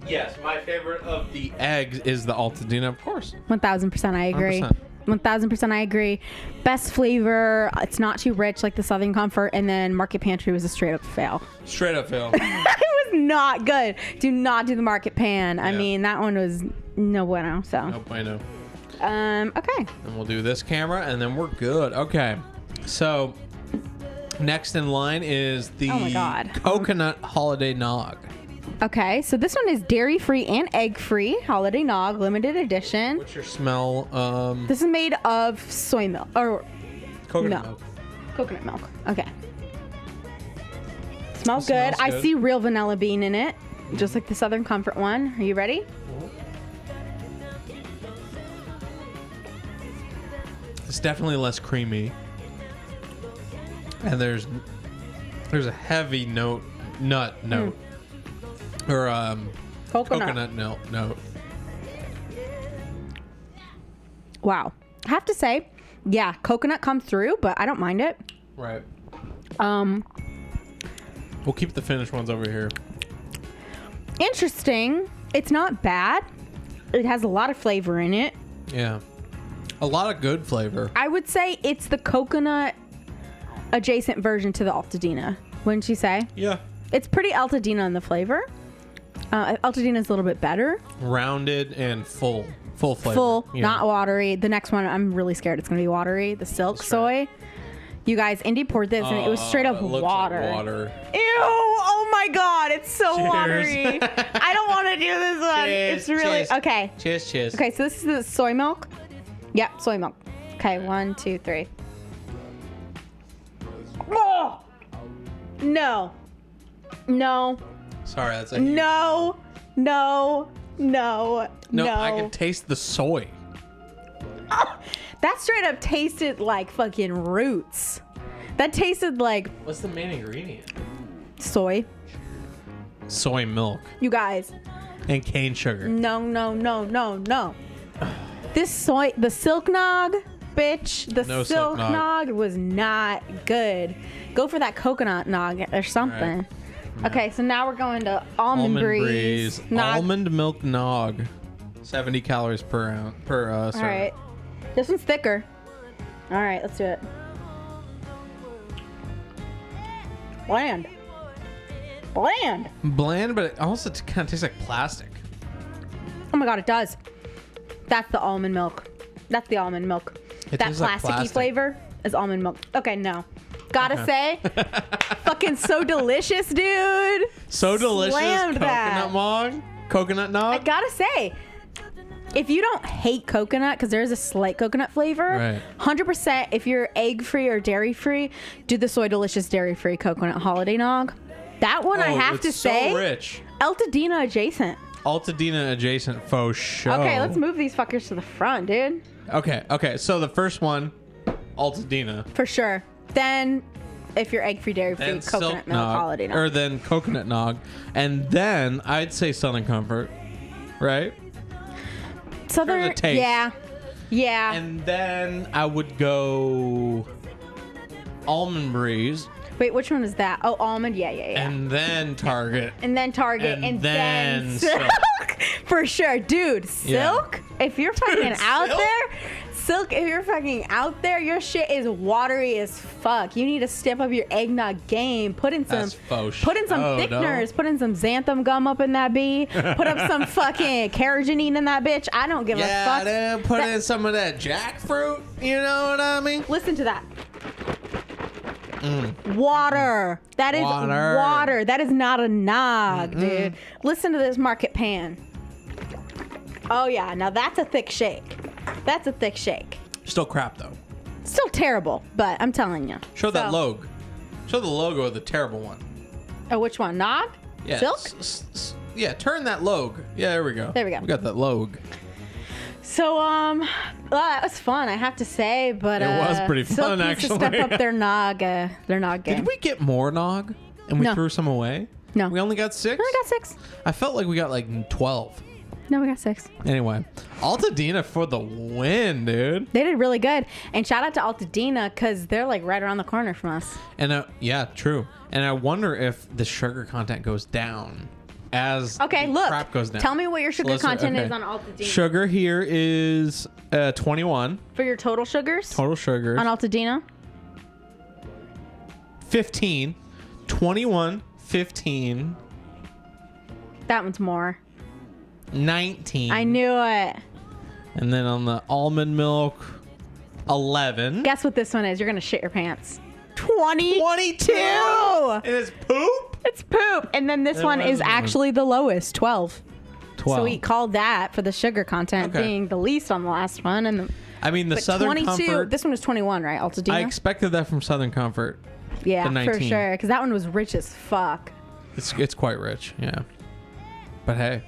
Yes, my favorite of the eggs is the Altadena, of course. 1000% I agree. 100%. 1000% I agree. Best flavor. It's not too rich like the Southern Comfort, and then Market Pantry was a straight up fail. Straight up fail. It was not good. Do not do the Market Pan. I mean, that one was no bueno. So. No bueno. Okay. And we'll do this camera, and then we're good. Okay. So, next in line is the Oh my God. Coconut Holiday Nog. Okay, so this one is dairy-free and egg-free Holiday Nog limited edition. What's your smell? This is made of soy milk or Coconut no. milk. Coconut milk. Okay. Smells It good. smells I see real vanilla bean in it, just like the Southern Comfort one. Are you ready? It's definitely less creamy, and there's a heavy nut note, or coconut note. Wow. I have to say, yeah, coconut comes through, but I don't mind it. Right. We'll keep the finished ones over here. Interesting. It's not bad. It has a lot of flavor in it. Yeah. A lot of good flavor. I would say it's the coconut adjacent version to the Altadena. Wouldn't you say? Yeah. It's pretty Altadena in the flavor. Altadena is a little bit better. Rounded and full flavor. Full, Yeah. not watery. The next one, I'm really scared it's going to be watery. The silk soy. You guys, Indy poured this and it was straight up it looks water. like water. Ew! Oh my god, it's so Cheers. watery. I don't want to do this one. Cheers, It's really cheers. okay. Cheers. Okay, so this is the soy milk. Yep, soy milk. Okay, 1, 2, 3. Oh! No. Sorry, that's a No. No, I can taste the soy. That straight up tasted like fucking roots. That tasted like What's the main ingredient? soy. Soy milk You guys, and cane sugar. no. This soy, the silk nog, bitch. The No silk silk nog. nog was not good. Go for that coconut nog or something. Okay, so now we're going to almond breeze. Almond milk nog. 70 calories per ounce All serve. right. This one's thicker. All right, let's do it. Bland, Bland, but it also kind of tastes like plastic. Oh my god, it does. That's the almond milk. That's the almond milk. It That tastes like plasticky plastic. flavor is almond milk. Okay, no. Gotta say, fucking so delicious, dude. So delicious. Slammed that. Coconut nog. I gotta say, if you don't hate coconut, because there's a slight coconut flavor, Right. 100%, if you're egg free or dairy free, do the Soy Delicious dairy free coconut holiday nog. That one, I have to it's say, so rich. Altadena adjacent. Altadena adjacent faux show. Okay, let's move these fuckers to the front, dude. Okay. So the first one, Altadena. For sure. Then, if you're egg free, dairy free, Then coconut Silk milk Nog, holiday nog. or then coconut nog, and then I'd say Southern Comfort, right? Southern, the taste. yeah. And then I would go Almond Breeze, Wait, which one is that? Oh, almond. Yeah. and then Target, And then Target, and then Silk. For sure, dude. Yeah. Silk. If you're fucking Dude, out Silk? there, Silk. If you're fucking out there, your shit is watery as fuck. You need to step up your eggnog game. Put in some That's faux Put in some show, thickeners. no? Put in some xanthan gum up in that bee. Put up some fucking carrageenine in that bitch. I don't give a fuck. Dude, put That- in some of that jackfruit. You know what I mean? Listen to that. Water. That is Water. water. That is not a nog, dude. Listen to this market pan. Oh yeah, now that's a thick shake. That's a thick shake. Still crap though. Still terrible, but I'm telling you. Show that So- logo. Show the logo of the terrible one. Oh, which one? Nog? Yeah. Silk? Yeah, turn that logo. Yeah, there we go. There we go. We got that logo. So well, that was fun, I have to say. But It was pretty Silk fun, needs to step actually. up their nog game. Did we get more nog and we No. threw some away? No. We only got 6? We got 6. I felt like we got like 12. No, we got 6. Anyway, Altadena for the win, dude. They did really good, and shout out to Altadena because they're like right around the corner from us. And yeah, true. And I wonder if the sugar content goes down as Okay, the look. crap goes down. Tell me what your sugar Listen, content okay. is on Altadena. Sugar here is 21 For your total sugars? total sugars. On Altadena? 15, 21, 15, That one's more. 19. I knew it. And then on the almond milk, 11. Guess what this one is? You're going to shit your pants. 22! 22! And it's poop? It's poop. And then this And one what is is it? actually the lowest, 12. 12. So we called that for the sugar content Okay. being the least on the last one. And I mean, the but Southern 22, Comfort. this one was 21, right? Altadena? I expected that from Southern Comfort. Yeah, the 19. for sure. Because that one was rich as fuck. It's quite rich, yeah. But hey.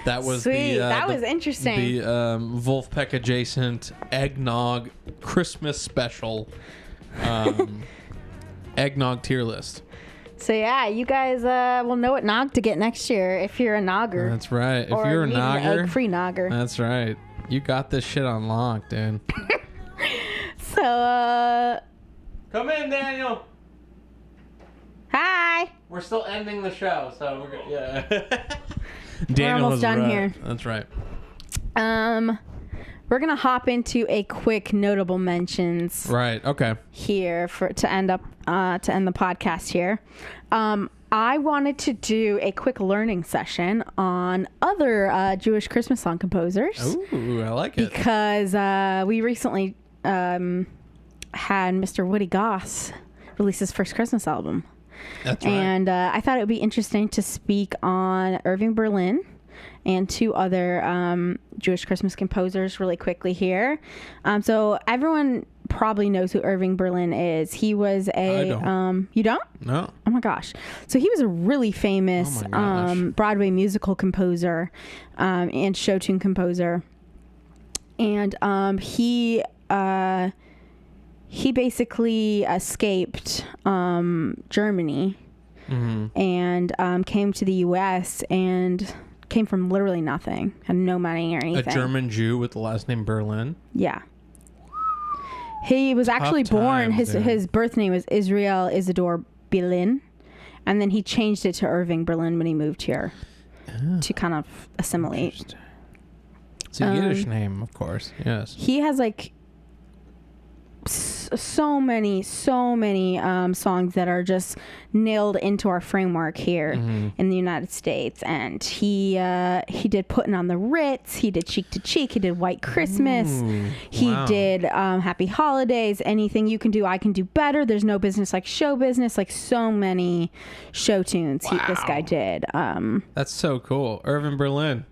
That was Sweet. That the was interesting. The Vulfpeck adjacent eggnog Christmas special eggnog tier list. So yeah, you guys will know what nog to get next year if you're a nogger. That's right. If Or you're a need an nogger, egg-free nogger. That's right. You got this shit on lock, dude. So Come in, Daniel. hi. We're still ending the show, so we're good. Yeah. We're almost done here. That's right. We're gonna hop into a quick notable mentions Right. Okay. here to end the podcast here. I wanted to do a quick learning session on other Jewish Christmas song composers. Ooh, I like it. Because we recently had Mr. Woody Goss release his first Christmas album. That's right. And I thought it would be interesting to speak on Irving Berlin and 2 other Jewish Christmas composers really quickly here. So everyone probably knows who Irving Berlin is. He was I don't. You don't? No. Oh my gosh. So he was a really famous Oh my gosh. Broadway musical composer and show tune composer. And he basically escaped Germany and came to the U.S. and came from literally nothing, had no money or anything. A German Jew with the last name Berlin. Yeah. He was actually born. times, dude. His birth name was Israel Isidore Berlin, And then he changed it to Irving Berlin when he moved here to kind of assimilate. It's a Yiddish name, of course. Yes. He has like so many songs that are just nailed into our framework here in the United States. And he did Putting on the Ritz, he did Cheek to Cheek, he did White Christmas, he did Happy Holidays, Anything You Can Do I Can Do Better, There's No Business Like Show Business, like so many show tunes this guy did. That's so cool. Irving Berlin,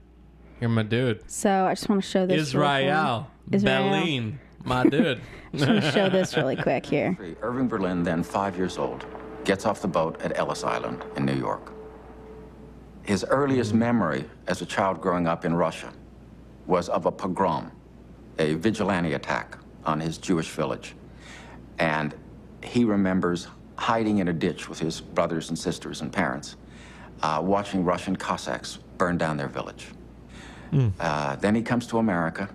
you're my dude. So I just want to show this. Israel. Berlin, my dude. Just want to show this really quick here. Irving Berlin, then 5 years old, gets off the boat at Ellis Island in New York. His earliest memory as a child growing up in Russia was of a pogrom, a vigilante attack on his Jewish village. And he remembers hiding in a ditch with his brothers and sisters and parents, watching Russian Cossacks burn down their village. Then he comes to America,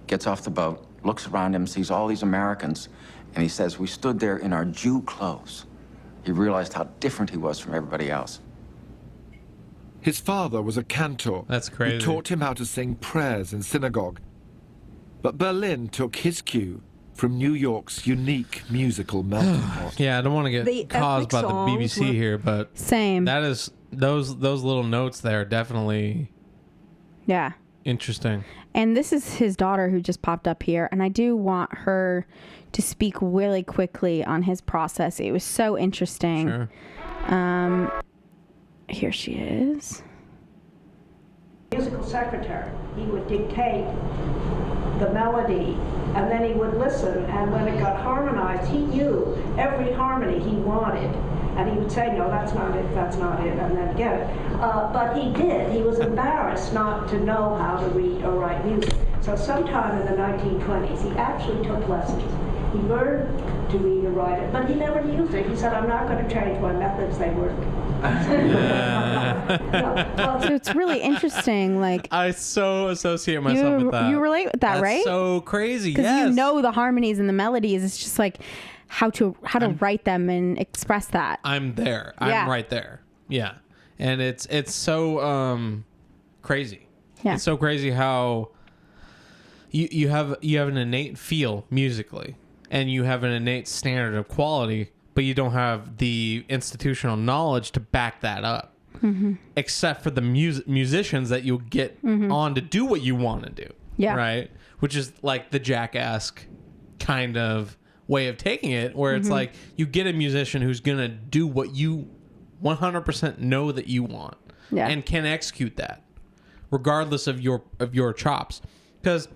gets off the boat, looks around him, sees all these Americans, and he says, we stood there in our Jew clothes. He realized how different he was from everybody else. His father was a cantor. That's crazy. Who taught him how to sing prayers in synagogue. But Berlin took his cue from New York's unique musical melting pot. Yeah, I don't want to get caused by the BBC here, but same. That is those little notes there definitely. Yeah. Interesting. And this is his daughter who just popped up here, and I do want her to speak really quickly on his process. It was so interesting. Sure. Here she is. Musical secretary. He would dictate the melody, and then he would listen, and when it got harmonized, he knew every harmony he wanted. And he would say, no, that's not it, and then get it. But he did. He was embarrassed not to know how to read or write music. So sometime in the 1920s, he actually took lessons. He learned to read and write it, but he never used it. He said, I'm not going to change my methods, they work. So it's really interesting. Like, I so associate myself with that. You relate with that, That's right? So crazy. Because yes. you know the harmonies and the melodies. It's just like how to write them and express that. I'm there. Yeah. I'm right there. Yeah. And it's so crazy. Yeah. It's so crazy how you have an innate feel musically, and you have an innate standard of quality, but you don't have the institutional knowledge to back that up. Except for the musicians that you'll get on to do what you want to do. Yeah. Right? Which is like the Jackass kind of way of taking it, where it's like you get a musician who's going to do what you 100% know that you want and can execute that regardless of your chops. Because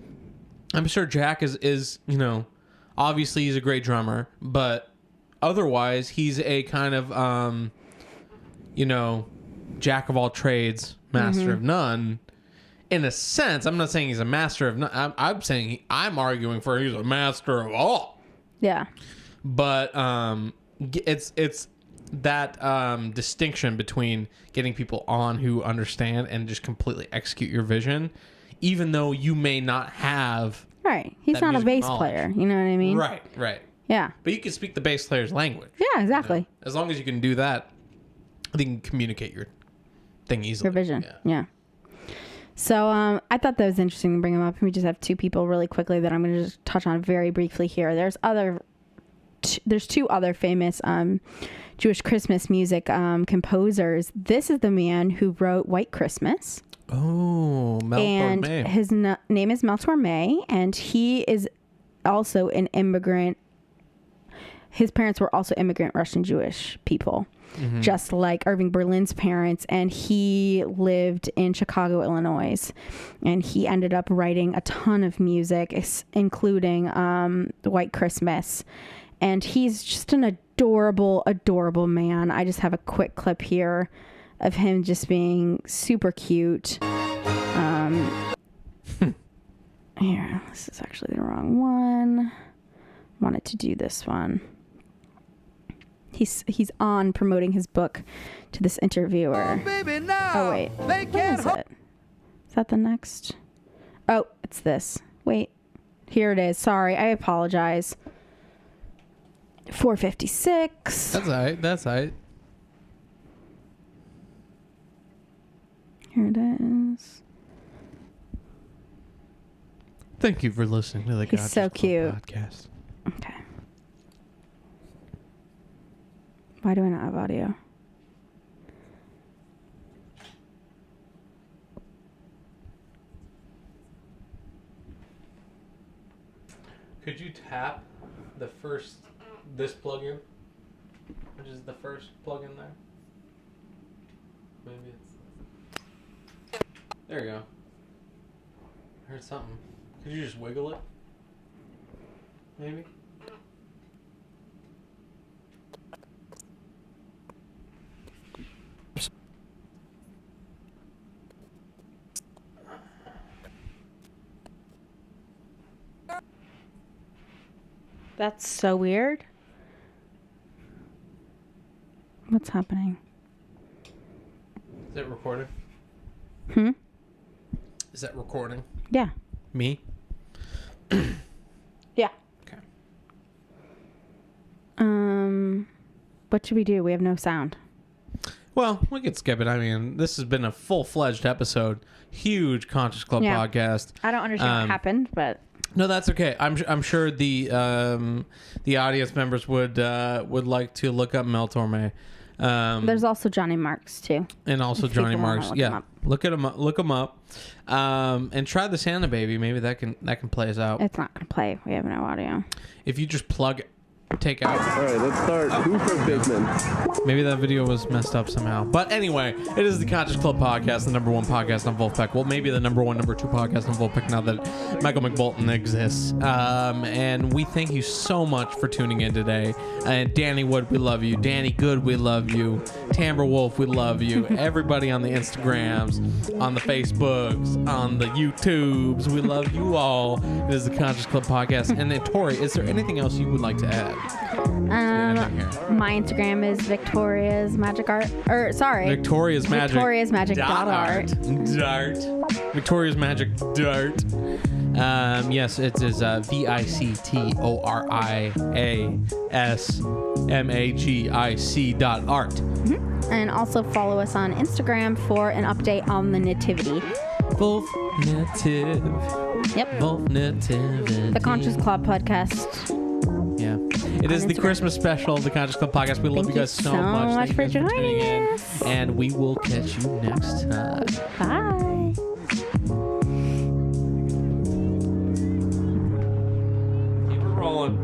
I'm sure Jack is, you know, obviously he's a great drummer, but otherwise he's a kind of, you know, jack of all trades, master of none. In a sense, I'm not saying he's a master of none. I'm saying I'm arguing for he's a master of all. Yeah. But it's that distinction between getting people on who understand and just completely execute your vision, even though you may not have. Right. He's not a bass player. You know what I mean? Right. Right. Yeah. But you can speak the bass player's language. Yeah, exactly. You know? As long as you can do that, you can communicate your thing easily. Your vision. Yeah. So I thought that was interesting to bring them up. We just have two people really quickly that I'm going to just touch on very briefly here. There's two other famous Jewish Christmas music composers. This is the man who wrote White Christmas. Oh, Mel and Torme. His name is Mel Torme, and he is also an immigrant. His parents were also immigrant Russian Jewish people, just like Irving Berlin's parents. And he lived in Chicago, Illinois, and he ended up writing a ton of music, including the White Christmas. And he's just an adorable, adorable man. I just have a quick clip here of him just being super cute. Here, this is actually the wrong one. Wanted to do this one. He's on promoting his book to this interviewer. Oh wait, what is it? Is that the next? Oh, it's this. Wait, here it is. Sorry, I apologize. 456. That's all right. That's all right. Here it is. Thank you for listening to the He's God so Just Club cute. podcast. Okay. Why do I not have audio? Could you tap this plug-in, which is the first plug-in there? Maybe it's... There you go. I heard something. Could you just wiggle it? Maybe? That's so weird. What's happening? Is it recording? Hmm? Is that recording? Yeah. Me? Yeah. Okay. What should we do? We have no sound. Well, we could skip it. I mean, this has been a full-fledged episode. Huge Conscious Club podcast. I don't understand what happened, but no, that's okay. I'm sure the audience members would like to look up Mel Torme. There's also Johnny Marks too. And also Johnny Marks. Yeah. Look them up. And try the Santa Baby. Maybe that can play us out. It's not gonna play. We have no audio. If you just take out. All right, let's start. Who for Bigman? Maybe that video was messed up somehow. But anyway, it is the Conscious Club podcast, the number one podcast on Vulfpeck. Well, maybe the number one, number two podcast on Vulfpeck now that Michael McBolton exists. And we thank you so much for tuning in today. And Danny Wood, we love you. Danny Good, we love you. Tamber Wolf, we love you. Everybody on the Instagrams, on the Facebooks, on the YouTubes, we love you all. It is the Conscious Club podcast. And then, Tori, is there anything else you would like to add? My Instagram is Victoria's Magic Art. Victoria's Magic. Victoria's Magic Art. Victoria's Magic Dart. Yes, it is VICTORIASMAGIC.art. Mm-hmm. And also follow us on Instagram for an update on the Nativity. Vulf Native. Yep. Vulf Nativity. The Conscious Club podcast. Yeah. It is the Christmas special of the Conscious Club podcast. We love you guys so much. Thank you so much for joining us. And we will catch you next time. Bye. Keep it rolling.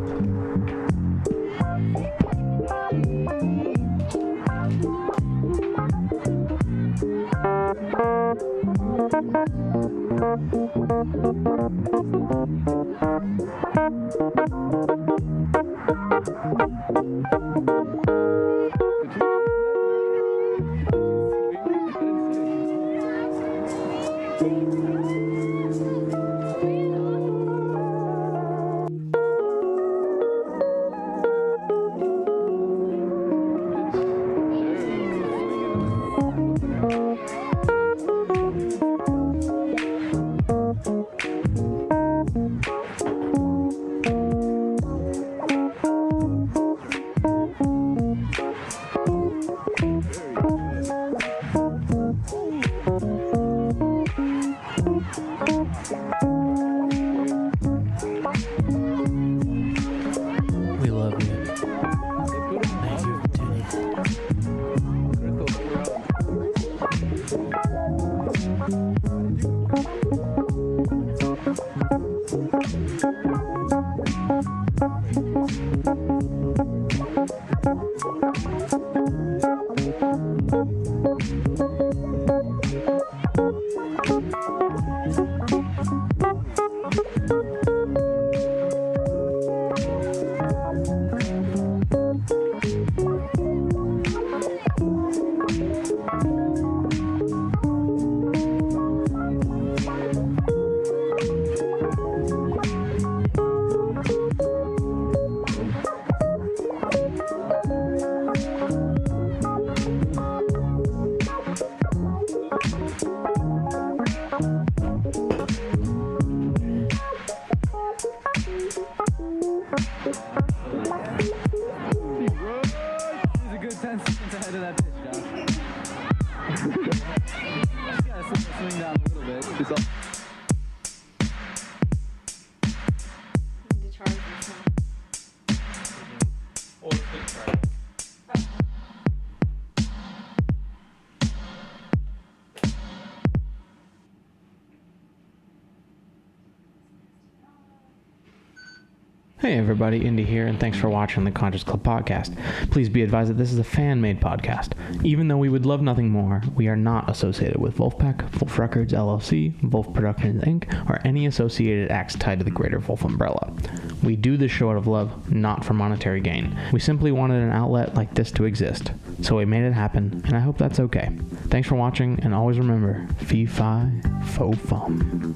It's all- Hey everybody, Indy here, and thanks for watching the Conscious Club podcast. Please be advised that this is a fan-made podcast. Even though we would love nothing more, we are not associated with Vulfpeck, Vulf Records LLC, Vulf Productions Inc, or any associated acts tied to the greater Vulf umbrella. We do this show out of love, not for monetary gain. We simply wanted an outlet like this to exist, so we made it happen, and I hope that's okay. Thanks for watching, and always remember, fee fi fo fum.